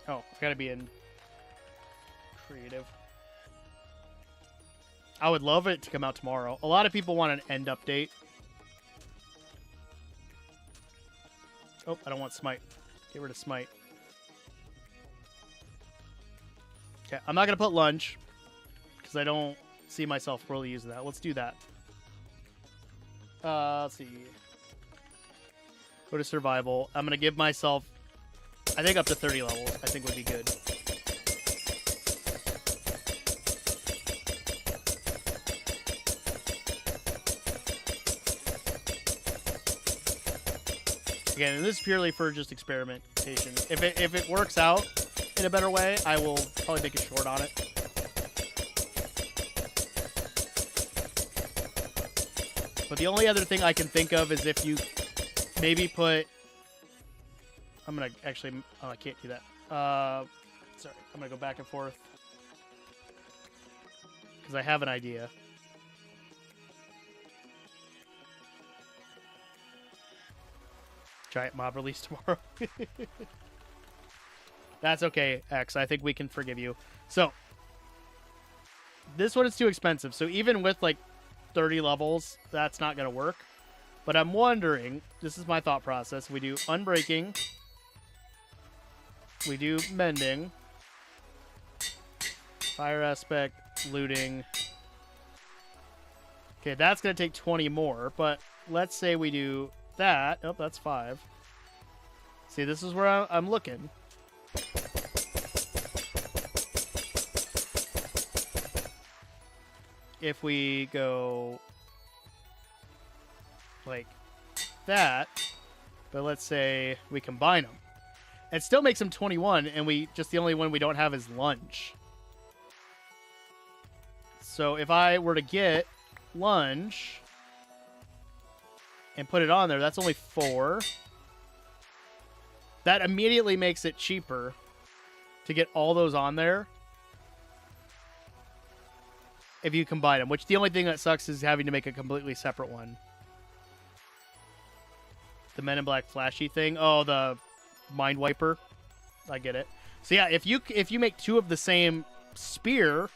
Oh, I gotta be in creative. I would love it to come out tomorrow. A lot of people want an end update. Oh, I don't want smite. Get rid of smite. Okay, I'm not gonna put lunge because I don't see myself really using that. Let's do that. Let's see. Go to survival. I'm gonna give myself, I think, up to 30 levels. I think would be good. Again, and this is purely for just experimentation. If it works out in a better way, I will probably make a short on it. But the only other thing I can think of is if you maybe put... I'm going to actually... Oh, I can't do that. Sorry. I'm going to go back and forth. Because I have an idea. Giant mob release tomorrow. That's okay, X. I think we can forgive you. So, this one is too expensive. So even with like 30 levels, that's not going to work. But I'm wondering, this is my thought process. We do unbreaking. We do mending. Fire aspect, looting. Okay, that's going to take 20 more. But let's say we do that. Oh, that's 5. See, this is where I'm looking. If we go like that, but let's say we combine them, it still makes them 21, and we just the only one we don't have is lunge. So if I were to get lunge and put it on there, that's only 4. That immediately makes it cheaper to get all those on there if you combine them, which the only thing that sucks is having to make a completely separate one. The Men in Black flashy thing. Oh, the Mind Wiper. I get it. So yeah, if you make 2 of the same spear,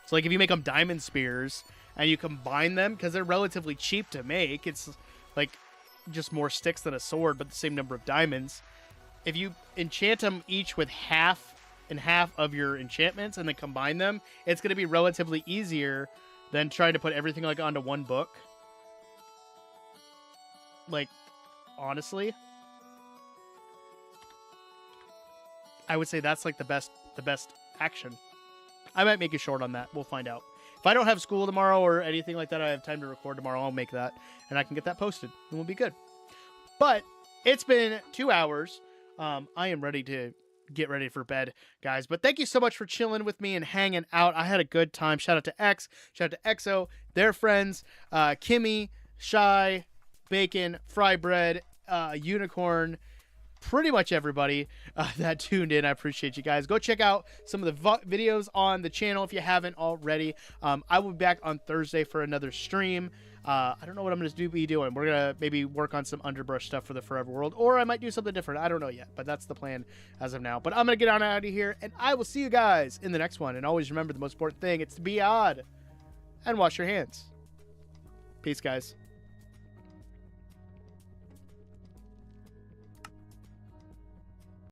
so like if you make them diamond spears and you combine them, because they're relatively cheap to make, it's like just more sticks than a sword, but the same number of diamonds. If you enchant them each with half and half of your enchantments and then combine them, it's going to be relatively easier than trying to put everything like onto one book. Like, honestly, I would say that's like the best action. I might make a short on that. We'll find out. If I don't have school tomorrow or anything like that, I have time to record tomorrow, I'll make that, and I can get that posted, and we'll be good. But it's been 2 hours. I am ready to get ready for bed, guys. But thank you so much for chilling with me and hanging out. I had a good time. Shout out to X. Shout out to EXO, their friends, Kimmy, Shy, Bacon, Fry Bread, Unicorn, pretty much everybody that tuned in. I appreciate you guys. Go check out some of the videos on the channel if you haven't already. I will be back on Thursday for another stream. I don't know what I'm going to be doing. We're going to maybe work on some underbrush stuff for the Forever World, or I might do something different. I don't know yet, but that's the plan as of now. But I'm going to get on out of here, and I will see you guys in the next one. And always remember the most important thing, it's to be odd and wash your hands. Peace, guys.